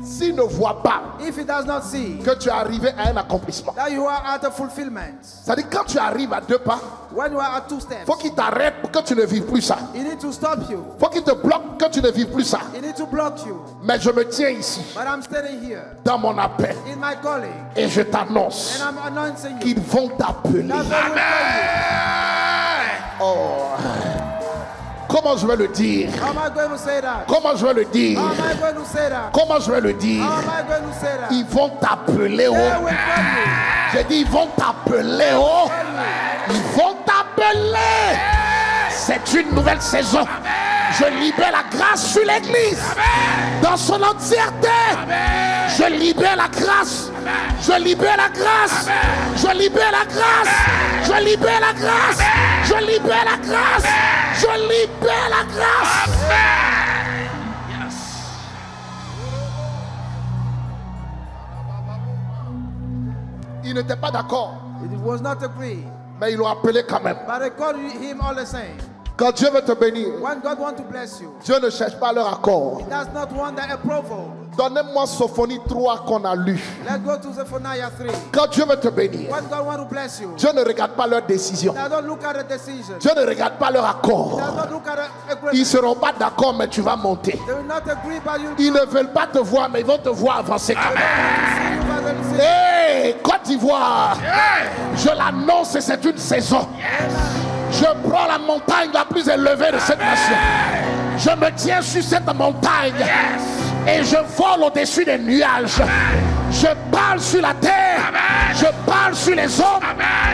s'il ne voit pas if he does not see que tu es arrivé à un accomplissement. that you are at a fulfillment. C'est-à-dire quand tu arrives à 2 pas, When you are at 2 steps, faut qu'il t'arrête pour que tu ne vives plus ça. he need to stop you. Faut qu'il te bloque que tu ne vives plus ça. He need to block you. Mais je me tiens ici But I'm standing here dans mon appel in my calling et je t'annonce and I'm announcing you qu'ils vont t'appeler. that they will call you. Oh. Comment je vais le dire? How am I going to say that? Comment je vais le dire? How am I going to say that? Comment je vais le dire? How am I going to say that? Ils vont t'appeler. They Oh. will call you. J'ai dit, ils vont t'appeler. Oh. Ils vont t'appeler. C'est une nouvelle saison. Je libère la grâce sur l'église dans son entièreté. Je libère la grâce. Je libère la grâce. Je libère la grâce. Je libère la grâce. Je libère la grâce. Je libère la grâce. Ils n'étaient pas d'accord, It was not agreed, mais ils l'ont appelé quand même. but they called him all the same. Quand Dieu veut te bénir, When God wants to bless you, Dieu ne cherche pas leur accord. He does not want the approval. Donnez-moi Sophonie 3 qu'on a lu. Let's go to Zephaniah 3. Quand Dieu veut te bénir, When God wants to bless you, Dieu ne regarde pas leurs décisions. does not look at the decision. Dieu ne regarde pas leur accord. Does not look at the agreement. Ils ne seront pas d'accord, mais tu vas monter. They will not agree, but you Ils ne veulent pas te voir, mais ils vont te voir avancer quand même. see you by the Hey, Côte d'Ivoire, je l'annonce et c'est une saison. Je prends la montagne la plus élevée de cette nation. Je me tiens sur cette montagne et je vole au-dessus des nuages. Je parle sur la terre. Je parle sur les hommes.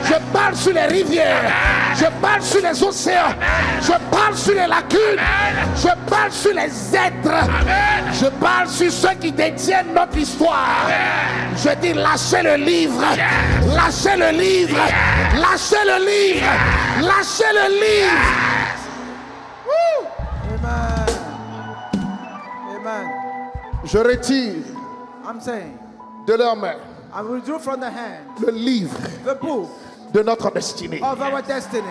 Je parle sur les rivières. Je parle sur les océans. Je parle sur les lacunes. Je parle sur les êtres. Je parle sur ceux qui détiennent notre histoire. Je dis lâchez le livre. Lâchez le livre. Lâchez le livre. Lâchez le livre. Amen. Amen. Je retire I'm saying, de leurs mains I withdrew from the hand le livre the book de notre destinée. of our destiny.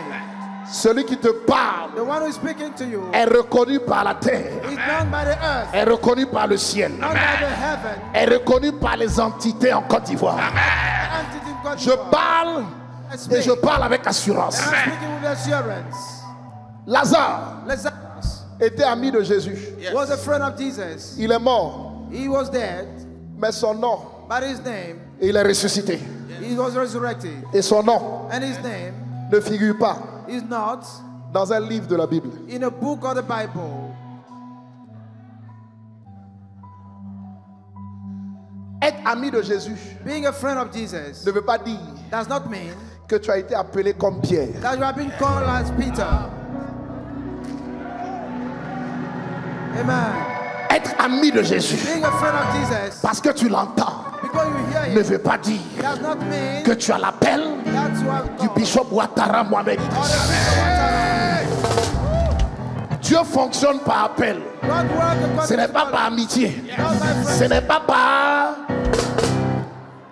Celui qui te parle The one who is speaking to you est reconnu par la terre, is known by the earth, est reconnu par le ciel, known by the heaven. est reconnu par les entités en Côte d'Ivoire. Entity in God Je parle et je parle avec assurance. I'm speaking with assurance. Lazare Lazarus était ami de Jésus. was a friend of Jesus. Il est mort, He was dead, mais son nom, but his name, il est ressuscité. he was resurrected. Et son nom And his name ne figure pas is not dans un livre de la Bible. in a book of the Bible. Être ami de Jésus Being a friend of Jesus ne veut pas dire does not mean que tu as été appelé comme Pierre. that you have been called as Peter. Amen. Être ami de Jésus Being a friend of Jesus, parce que tu l'entends because you hear ne him, veut pas dire does not mean que tu as l'appel that you have du called. bishop Ouattara Mohamed Idriss. Dieu fonctionne par appel. God work according Ce n'est to pas God. par amitié. Not by Ce friendship. n'est pas par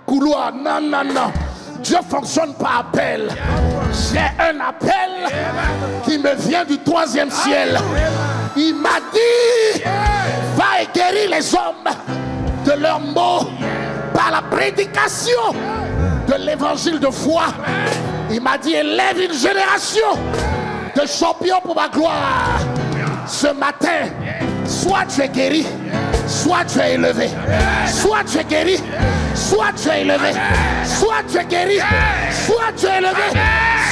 couloir. Non, non, non. Dieu fonctionne par appel. J'ai un appel qui me vient du 3e ciel. Il m'a dit, va et guéris les hommes de leurs maux par la prédication de l'évangile de foi. Il m'a dit, élève une génération de champions pour ma gloire. Ce matin, soit tu es guéri, soit tu es élevé. Soit tu es guéri, soit tu es élevé. Soit tu es guéri, soit tu es élevé.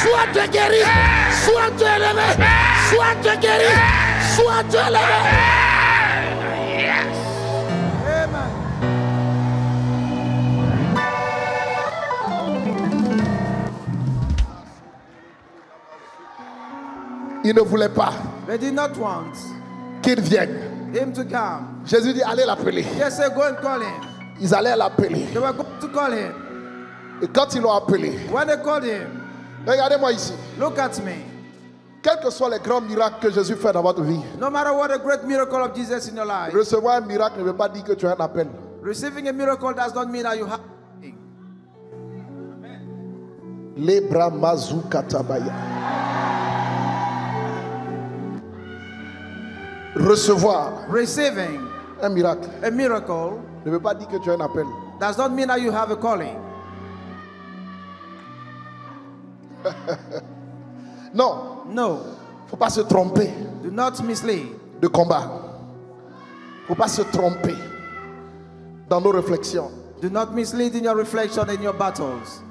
Soit tu es guéri, soit tu es élevé. Soit tu es guéri, soit tu es élevé. Amen. Il ne voulait pas They did not want qu'il vienne. him to come. Jésus dit, allez l'appeler. Yes, say go and call him. Ils allaient l'appeler. They were going to call him. Et quand ils l'ont appelé, When they called him, regardez-moi ici. look at me. Quels que soient les grands miracles que Jésus fait dans votre vie, No matter what a great miracle of Jesus in your life, recevoir un miracle ne veut pas dire que tu as un appel. receiving a miracle does not mean that you have. Lebra mazu katabaya. Recevoir Receiving un miracle a miracle ne veut pas dire que tu as un appel. does not mean that you have a calling. Non, No, faut pas se tromper do not mislead. de combat. Faut pas se tromper dans nos réflexions. Do not mislead in your reflection in your battles.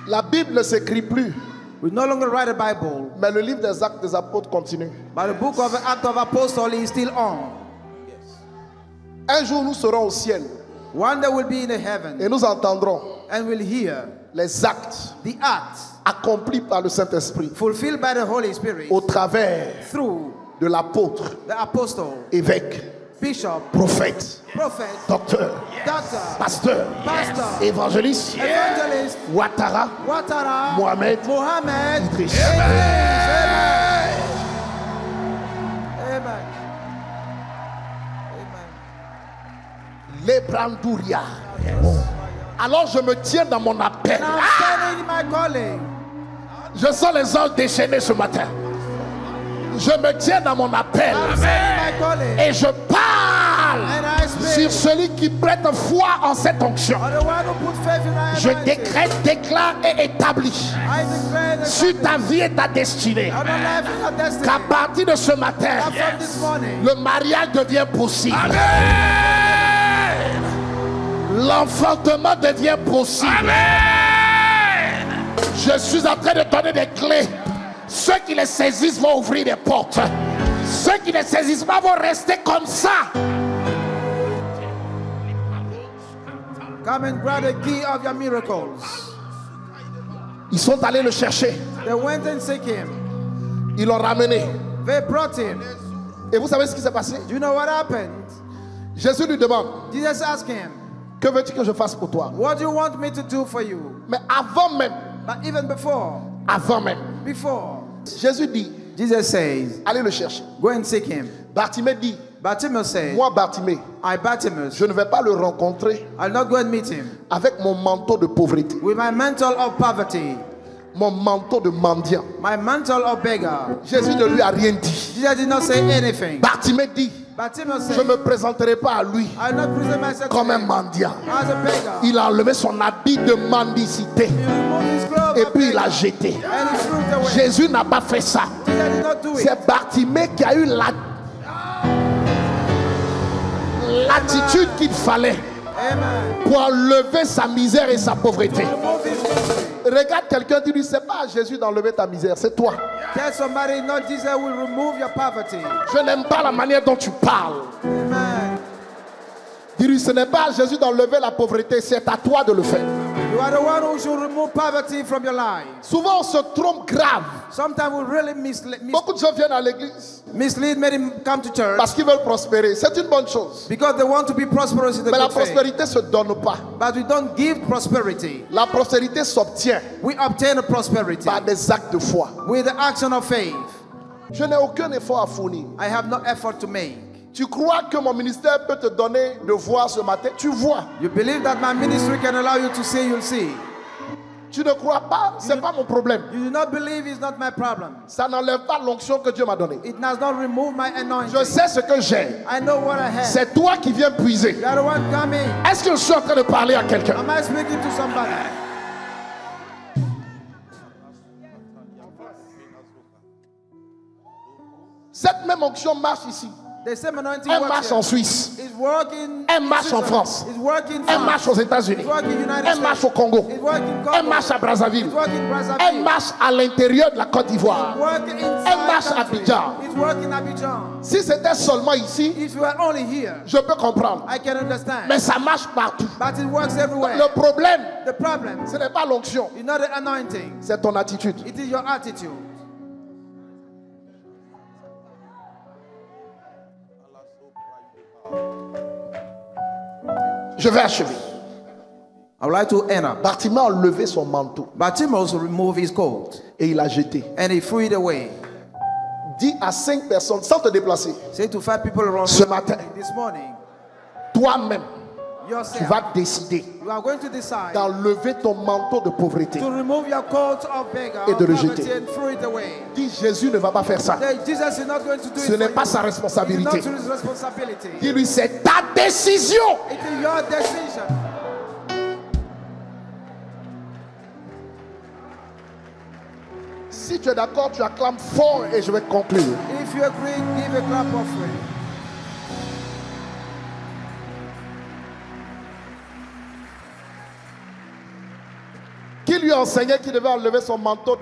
La Bible ne s'écrit plus, We no longer write a Bible, mais le livre des Actes des Apôtres continue. but the book of the Act of Apostle is still on. Un jour, nous serons au ciel One day we'll be in the heaven et nous entendrons and we'll hear les actes the acts accomplis par le Saint-Esprit fulfilled by the Holy Spirit au travers through de l'apôtre, the apostle, évêque, bishop, prophète, prophet, docteur, doctor, pasteur, pastor, évangéliste, evangelist, Ouattara, Ouattara, Mohamed Mohammed, Idriss. Amen. Amen. Amen. Lebrandouria. Alors je me tiens dans mon appel. And I'm standing in my calling. Je sens les anges déchaînés ce matin. Je me tiens dans mon appel. Et je parle sur celui qui prête foi en cette onction. Je décrète, déclare et établis sur ta vie et ta destinée qu'à partir de ce matin, le mariage devient possible. L'enfantement devient possible. Je suis en train de donner des clés. Ceux qui les saisissent vont ouvrir des portes. Ceux qui ne saisissent pas vont rester comme ça. Come and grab the key of your miracles. Ils sont allés le chercher. They went and seek him. Ils l'ont ramené. They brought him. Et vous savez ce qui s'est passé? Do you know what happened? Jésus lui demande, Jesus asked him, que veux-tu que je fasse pour toi? what do you want me to do for you? Mais avant même, before, Jésus dit, Jesus says, allez le chercher. go and seek him. Bartimée dit, Bartimaeus said, moi Bartimée, Bartimaeus, je ne vais pas le rencontrer I'll not go and meet him avec mon manteau de pauvreté, with my mantle of poverty, mon manteau de mendiant. my mantle of beggar. Jésus ne lui a rien dit. Jesus did not say anything. Bartimée dit, Bartimaeus je said, ne me présenterai pas à lui I'll not present myself comme to un him mendiant. as a beggar. Il a enlevé son habit de mendicité He removed his clothes et of puis il l'a beggar, jeté. and he threw it away. Jésus n'a pas fait ça. Jesus did not do it. C'est Bartimée qui a eu l'attitude qu'il fallait Amen. pour enlever sa misère et sa pauvreté. Remove his misery. Regarde quelqu'un, dis-lui, c'est pas à Jésus d'enlever ta misère, c'est toi. Tell somebody, not Jesus will remove your poverty. Je n'aime pas la manière dont tu parles. Amen. Dis-lui, ce n'est pas à Jésus d'enlever la pauvreté, c'est à toi de le faire. You are the one who should remove poverty from your life. Souvent on se trompe grave. Sometimes we really Beaucoup de gens viennent à l'église mislead many come to church parce qu'ils veulent prospérer. C'est une bonne chose. because they want to be prosperous in the Mais la good faith. prospérité ne se donne pas. But we don't give prosperity. La prospérité s'obtient We obtain a prosperity par des actes de foi. with the action of faith. Je n'ai aucun effort à fournir. I have no effort to make. Tu crois que mon ministère peut te donner de voir ce matin? Tu vois. You believe that my ministry can allow you to see, you'll see. Tu ne crois pas? Ce n'est pas mon problème. You do not believe, it's not my problem. Ça n'enlève pas l'onction que Dieu m'a donnée. It does not remove my anointing. Je sais ce que j'ai. I know what I have. C'est toi qui viens puiser. You are the one coming. Est-ce que je suis en train de parler à quelqu'un? Am I speaking to somebody? Cette même onction marche ici. The same anointing Elle works marche here. en Suisse. It's working. Elle marche en France. It's working. Elle marche aux États-Unis. It's working United Elle marche au Congo. It's working Congo. Elle marche à Brazzaville. It's working Brazzaville. Elle marche à l'intérieur de la Côte d'Ivoire. It's working inside Elle marche à country. Abidjan. It's working Abidjan. Si c'était seulement ici, If you are only here, je peux comprendre. I can understand. Mais ça marche partout. But it works everywhere. Le problème, The problem ce n'est pas l'onction, is not the anointing. c'est ton attitude. It is your attitude. Je vais achever. I would like to end up. Bartimée a levé son manteau Bartimaeus removed his coat et il l'a jeté. and he threw it away. Dis à 5 personnes sans te déplacer. Say to 5 people around Ce matin, this morning, toi-même, tu yourself, vas décider you are going to decide d'enlever ton manteau de pauvreté. to remove your coat of beggar Et de le poverty jeter. and throw it away. Dis, Jésus ne va pas faire ça. That Jesus is not going to do Ce it n'est for pas you. sa It responsabilité. is not his responsibility. Dis-lui, c'est ta décision. It is your decision. Si tu es d'accord, tu acclames fort et je vais conclure. If you agree, give a clap offering. Qui lui enseignait qu'il devait enlever son manteau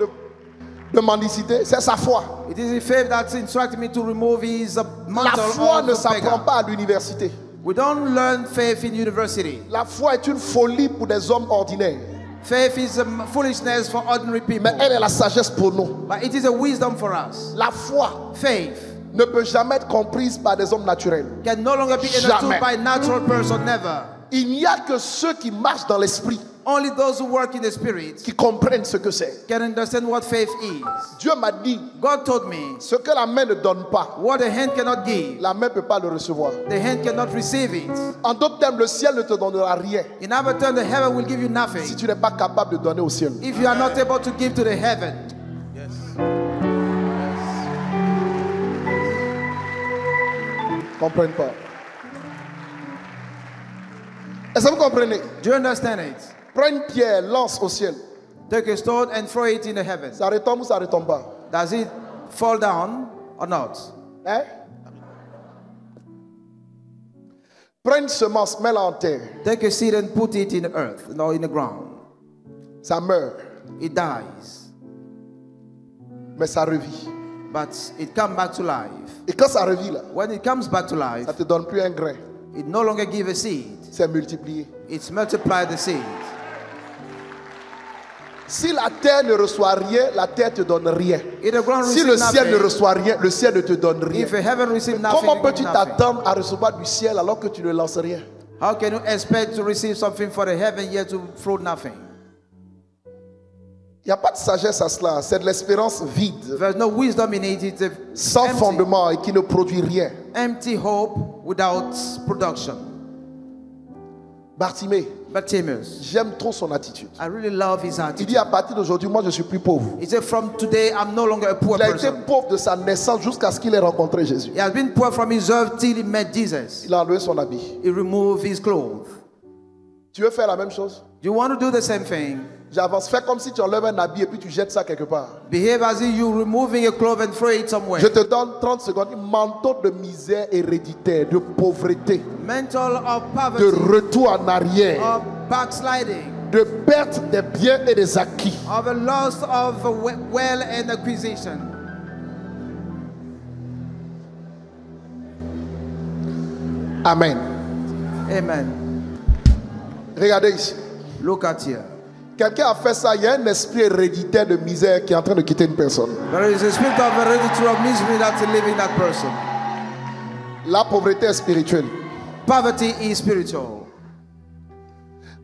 de mendicité? C'est sa foi. It is the faith that instructed me to remove his La mantle foi ne of s'apprend beggar. pas à l'université. We don't learn faith in university. La foi est une folie pour des hommes ordinaires. Faith is a foolishness for ordinary people. Mais elle est la sagesse pour nous. But it is a wisdom for us. La foi Faith ne peut jamais être comprise par des hommes naturels. can no longer be Jamais. understood by natural person, never. Il n'y a que ceux qui marchent dans l'esprit Only those who work in the spirit qui comprennent ce que c'est. can understand what faith is. Dieu m'a dit, God told me, ce que la main ne donne pas, what the hand cannot give, la main ne peut pas le recevoir. the hand cannot receive it. En d'autres termes, le ciel ne te donnera rien In other terms, the heaven will give you si nothing tu n'es pas capable de donner au ciel. if you are not able to give to the heaven. ne comprennent pas. Est-ce que vous comprenez? Do you understand it? Prends une pierre, lance au ciel. Take a stone and throw it in the heavens. Ça retombe ou ça retombe pas? Does it fall down or not? Hein? Prends une semence, mets-la en terre. Take a seed and put it in the earth, no, in the ground. Ça meurt, It dies, mais ça revit. but it comes back to life. Et quand ça revit là, When it comes back to life, ça te donne plus un grain. it no longer gives a seed. C'est multiplié. It's multiplied the seed. Si la terre ne reçoit rien, la terre te donne rien. If the ground Si receives le ciel ne nothing, reçoit rien, le ciel ne te donne rien. if the heaven receives nothing, Comment it peux-tu gives nothing. t'attendre à recevoir du ciel alors que tu ne lances rien? How can you expect to receive something for the heaven yet to throw nothing? Il n'y a pas de sagesse à cela. C'est de l'espérance vide, There's no wisdom in it. It's a sans empty, fondement et qui ne produit rien. empty hope without production. Bartimée, Bartimaeus, j'aime trop son attitude. I really love his Il attitude. dit à partir d'aujourd'hui, moi je suis plus pauvre. He said, from today, I'm no longer a poor Il a été person. pauvre de sa naissance jusqu'à ce qu'il ait rencontré Jésus. He has been poor from his birth till he met Jesus. Il a enlevé son habit. He removed his clothes. Tu veux faire la même chose? Do you want to do the same thing? J'avance. Fais comme si tu enlèves un habit et puis tu jettes ça quelque part. Behave as if you're removing a cloth and throw it somewhere. Je te donne 30 secondes. Un manteau de misère héréditaire, de pauvreté, Mental of de poverty, retour en arrière, of backsliding, de perte des biens et des acquis. of a loss of wealth and acquisition. Amen. Amen. Regardez ici. Look at here. Quelqu'un a fait ça. Il y a un esprit héréditaire de misère qui est en train de quitter une personne. There is a spirit of heredity of misery that's living that person. La pauvreté est spirituelle. Poverty is spiritual.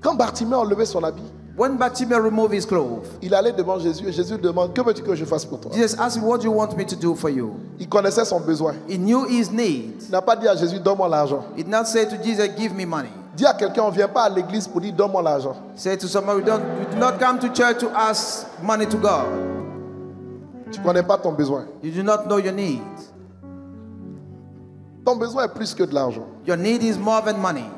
Quand Bartimée a enlevé son habit, When Bartimaeus removed his clothes, il allait devant Jésus et Jésus lui demande, que veux-tu que je fasse pour toi? Jesus asked him, what do you want me to do for you? Il connaissait son besoin. He knew his need. Il n'a pas dit à Jésus, donne-moi l'argent. He did not say to Jesus, give me money. Dis à quelqu'un, on ne vient pas à l'église pour dire, donne-moi l'argent. Say to somebody, we do not come to church to ask money to God. Tu ne connais pas ton besoin. You do not know your need. Ton besoin est plus que de l'argent. Your need is more than money.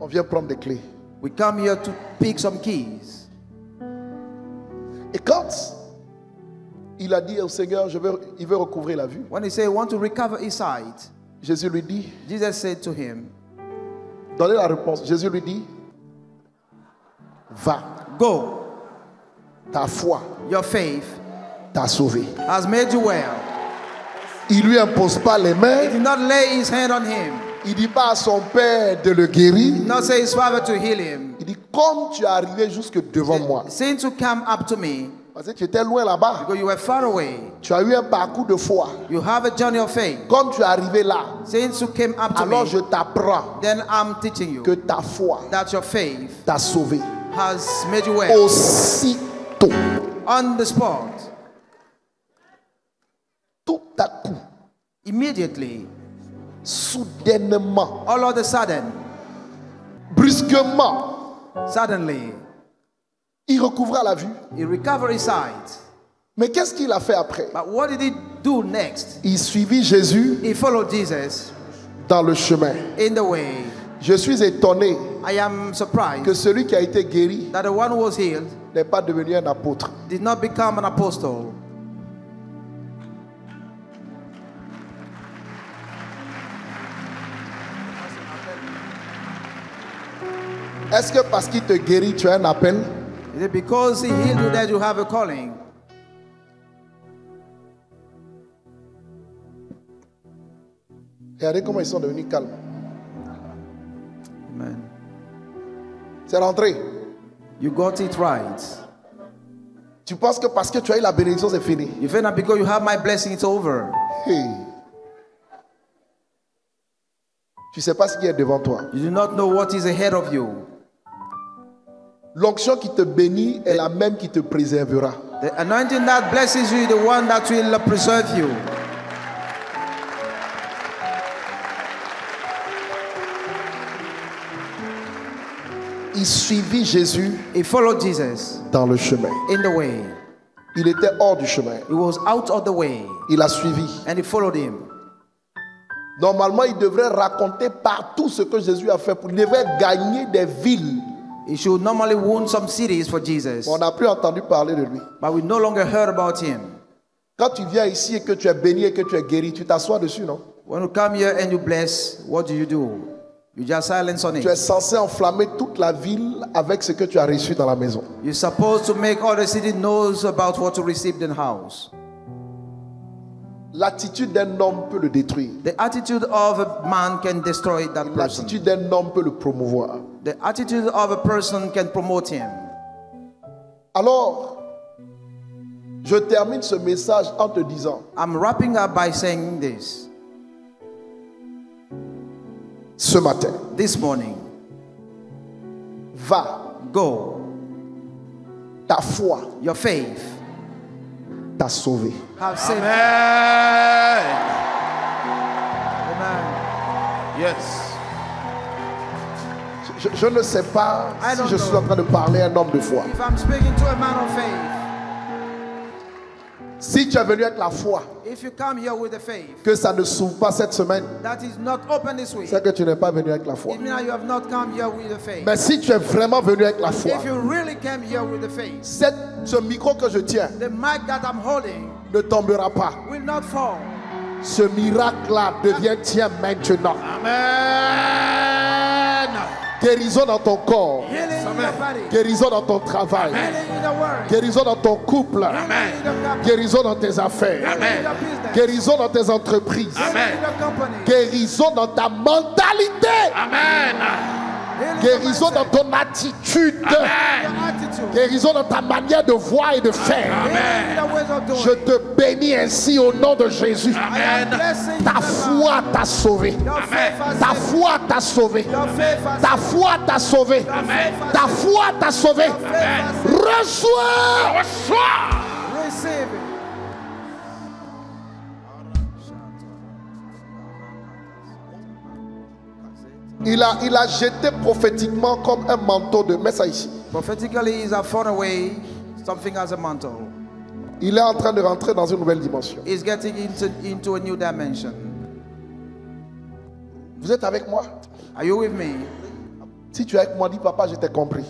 On vient prendre des clés. We come here to pick some keys. Et quand il a dit au Seigneur, il veut recouvrir la vue, When he said, I want to recover his sight, Jésus lui dit, Jesus said to him, donnez la réponse. Jésus lui dit, va, go, ta foi your faith t'a sauvé. has made you well. Il lui impose pas les He mains. did not lay his hand on him. Il dit pas à son père de le guérir. He did not say his father to heal him. Il dit, comme tu es arrivé jusque devant moi, Since you come up to me, parce que tu étais loin là-bas, because you were far away, tu as eu un parcours de foi. you have a journey of faith. Comme tu es arrivé là, Since you came up to alors me, je t'apprends then I'm teaching you que ta foi that your faith t'a sauvé. has made you well. Aussitôt, On the spot, tout à coup, immediately, soudainement, all of a sudden, brusquement, suddenly, il recouvra la vue. he recovered his sight. Mais qu'est-ce qu'il a fait après? But what did he do next? Il suivit Jésus He followed Jesus dans le chemin. in the way. Je suis étonné I am surprised que celui qui a été guéri that the one who was healed n'est pas devenu un apôtre. did not become an apostle. Est-ce que parce qu'il te guérit, tu as un appel? Is it because he healed you that you have a calling? Regardez comment ils sont devenus calmes. Amen. C'est rentré. You got it right. Tu penses que parce que tu as eu la bénédiction, c'est fini? You feel that because you have my blessing, it's over. Hey. Tu ne sais pas ce qui est devant toi. You do not know what is ahead of you. L'onction qui te bénit est la même qui te préservera. The anointing that blesses you is the one that will preserve you. Il suivit Jésus He followed Jesus dans le chemin. in the way. Il était hors du chemin. He was out of the way. Il a suivi. And he followed him. Normalement, il devrait raconter partout ce que Jésus a fait. Il devrait gagner des villes. He should normally wound some cities for Jesus. On n'a plus entendu parler de lui. But we no longer heard about him. Quand tu viens ici et que tu es béni et que tu es guéri, tu t'assois dessus, non? When you come here and you bless, what do? You just silence on Tu es it. censé enflammer toute la ville avec ce que tu as reçu dans la maison. You're supposed to make all the city knows about what you received in the house. L'attitude d'un homme peut le détruire. The attitude of a man can destroy that person. L'attitude d'un homme peut le promouvoir. The attitude of a person can promote him. Alors, je termine ce message en te disant, I'm wrapping up by saying this. ce matin, This morning, va, go. ta foi Your faith t'a sauvé. have saved. Amen. Amen. Yes. Je ne sais pas I si don't je suis know. en train de parler à un homme de foi. If I'm speaking to a man of faith, Si tu es venu avec la foi, if you come here with the faith, que ça ne s'ouvre pas cette semaine, that is not open this week. c'est que tu n'es pas venu avec la foi. It means you have not come here with the faith. Mais si tu es vraiment venu avec la foi, If you really came here with the faith, ce micro que je tiens the mic that I'm holding ne tombera pas. will not fall. Ce miracle-là devient tien maintenant. Amen. Guérison dans ton corps, Healing in your body. guérison dans ton travail, Healing in your work. guérison dans ton couple, Healing in your company. guérison dans tes affaires, Healing in your business. guérison dans tes entreprises, Healing in your company. guérison dans ta mentalité, Amen. Healing guérison your dans mindset. ton attitude, Your attitude. guérison dans ta manière de voir et de faire. Healing in the ways of doing. Je te bénis ainsi au nom de Jésus. I am blessing Ta you, foi t'a sauvé. Your faith has Ta saved foi t'a sauvé. you. Your faith has Ta foi t'a sauvé. Ta foi t'a sauvé. Reçois. Receive it. Il a jeté prophétiquement comme un manteau de... Mets ça ici. Prophetically, he's thrown away something as a mantle. Il est en train de rentrer dans une nouvelle dimension. He's getting into a new dimension. Vous êtes avec moi? Are you with me? Si tu es avec moi, dis papa, je t'ai compris.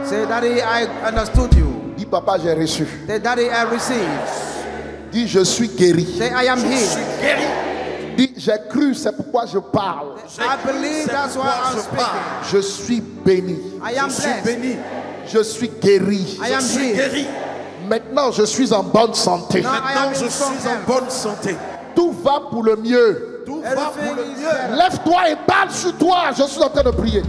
Say, Daddy, I understood you. Dis papa, j'ai reçu. Say, Daddy, I received. Dis je suis guéri. Say, I am healed. Dis j'ai cru, c'est pourquoi je parle. I believe that's why I'm speaking. Je suis béni. I am blessed. Je suis guéri. I am healed. Maintenant, je suis en bonne santé. Now I am Maintenant, in je strong suis en health. bonne santé. Tout va pour le mieux. Tout va pour Everything le is mieux. better. Lève-toi et parle sur toi. Je suis en train de prier.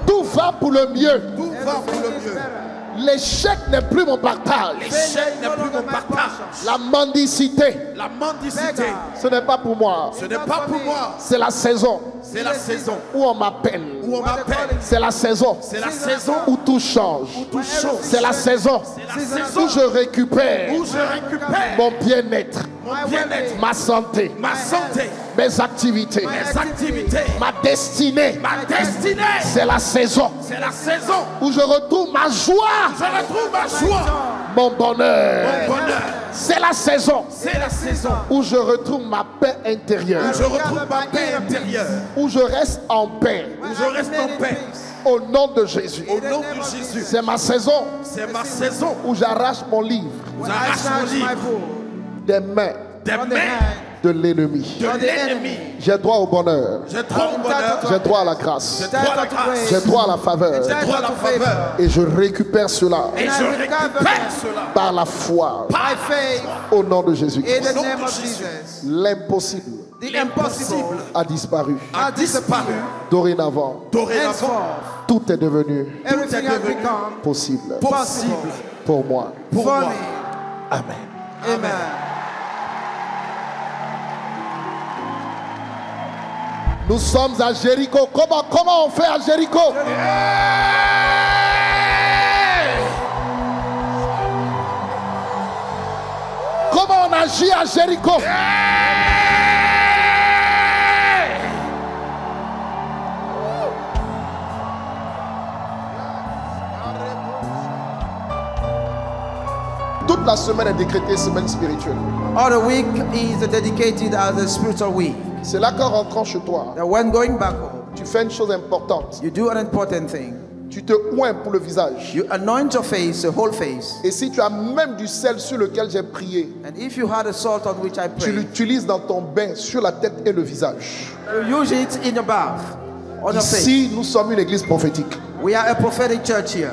Tout va pour le mieux. Tout va pour le Everything is mieux. better. L'échec n'est plus mon partage. L'échec n'est plus mon partage. La mendicité, La mendicité, ce n'est pas pour moi. ce n'est pas pour moi. C'est la saison C'est la saison où on m'appelle. où on m'appelle. C'est la saison C'est la saison où tout change. tout change. C'est la saison C'est la où saison je récupère où je récupère mon bien-être, mon bien-être, ma santé, ma santé, mes activités, mes activités, ma destinée. ma destinée. C'est la saison C'est la saison où je retrouve ma joie, où je retrouve ma joie, mon bonheur. mon bonheur. C'est la saison C'est la saison où je retrouve ma paix intérieure, où je retrouve ma paix intérieure, où je reste en paix. où je reste en paix. Au nom de Jésus. Au nom de Jésus, C'est ma saison c'est ma saison où j'arrache mon livre où j'arrache mon livre des mains des mains de l'ennemi. de l'ennemi. J'ai droit au bonheur. J'ai droit au bonheur, J'ai droit à la grâce. j'ai droit à la grâce, J'ai droit à la faveur. j'ai droit à la faveur. Et je récupère cela Et je récupère cela par la foi. By faith, Au nom de Jésus. in the nom name de of Jésus. Jesus. L'impossible The impossible a disparu. a disparu. Dorénavant, Dorénavant, henceforth, tout est devenu everything has devenu become possible possible pour moi. pour for moi. me. Amen. Amen. Nous sommes à Jéricho. Comment on fait à Jéricho? Comment on agit à Jéricho? Toute la semaine est décrétée semaine spirituelle. All the week is dedicated as a spiritual week. C'est là qu'en rentrant chez toi, That when going back home, tu fais une chose importante. you do an important thing. Tu te oins pour le visage. You anoint your face, the whole face. Et si tu as même du sel sur lequel j'ai prié, And if you had a salt on which I tu prayed, l'utilises dans ton bain sur la tête et le visage. you use it in your bath, on your face. Ici, nous sommes une église prophétique. We are a prophetic church here.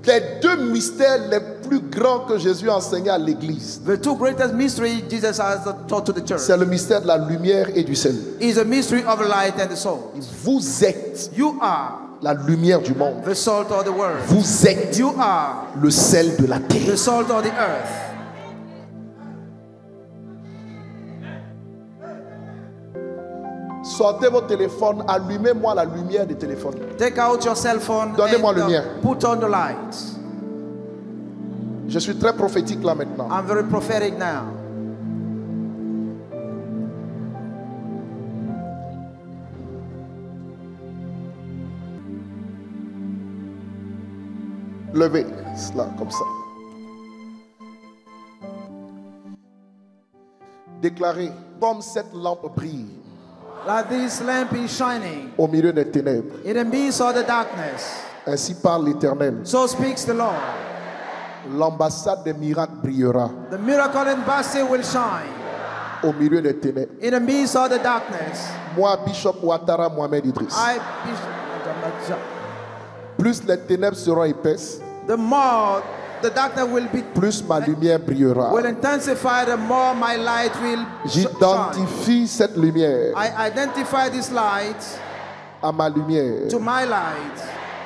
Les deux mystères les plus grands que Jésus a enseignés à l'église, The two greatest mysteries Jesus has taught to the church c'est le mystère de la lumière et du sel. is a mystery of light and the salt. Vous êtes You are la lumière du monde. the salt of the world. Vous êtes You are le sel de la the terre. salt of the earth. Sortez vos téléphones, allumez-moi la lumière des téléphones. Take out your cell phone Donnez-moi and le mien. put on the lights. Je suis très prophétique là maintenant. I'm very prophetic now. Levez cela comme ça. Déclarez, comme cette lampe brille Like this lamp is shining au milieu des ténèbres, in the midst of the darkness. ainsi parle l'Éternel. So speaks the Lord. L'ambassade des miracles brillera The miracle embassy will shine au milieu des ténèbres. in the midst of the darkness. Moi, Bishop Ouattara Mohamed Idriss. Plus les ténèbres seront épaisses, The more the darkness will be plus ma lumière brillera. will intensify, the more my light will shine. J'identifie cette lumière I identify this light à ma lumière to my light,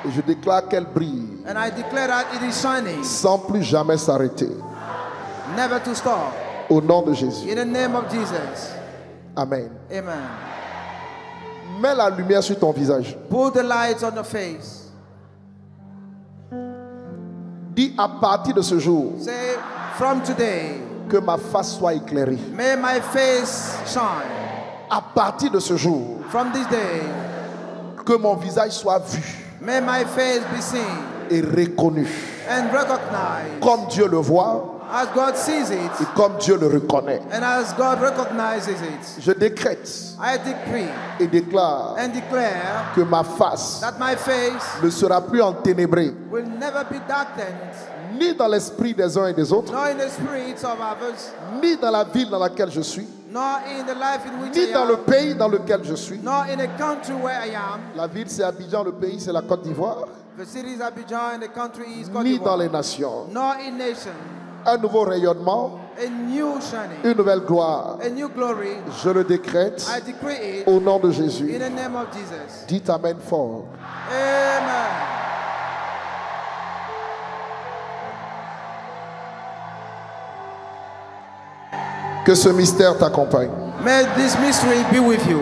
et je déclare qu'elle brille and I declare that it is shining, sans plus jamais s'arrêter. never to stop. Au nom de Jésus. In the name of Jesus. Amen. Amen. Mets la lumière sur ton visage. Put the lights on your face. Dis à partir de ce jour Say, from today, que ma face soit éclairée. may my face shine. À partir de ce jour From this day, que mon visage soit vu may my face be seen et reconnu. and recognized Comme Dieu le voit as God sees it et comme Dieu le reconnaît. and as God recognizes it. Je décrète I decree et déclare and declare que ma face that my face ne sera plus enténébrée, will never be darkened, ni dans l'esprit des uns et des autres, nor in the spirits of others, ni dans la ville dans laquelle je suis, nor in the life in which ni I dans le am, pays dans lequel je suis. nor in the country where I am. La ville c'est Abidjan, le pays c'est la Côte d'Ivoire, The city is Abidjan and the country is Côte ni dans les d'Ivoire. nations. Nor in nation. Un nouveau rayonnement, A new shining, une nouvelle gloire. a new glory. Je le décrète I decree it au nom de in Jésus. the name of Jesus. Dites Amen fort. Amen. Que ce mystère t'accompagne. May this mystery be with you.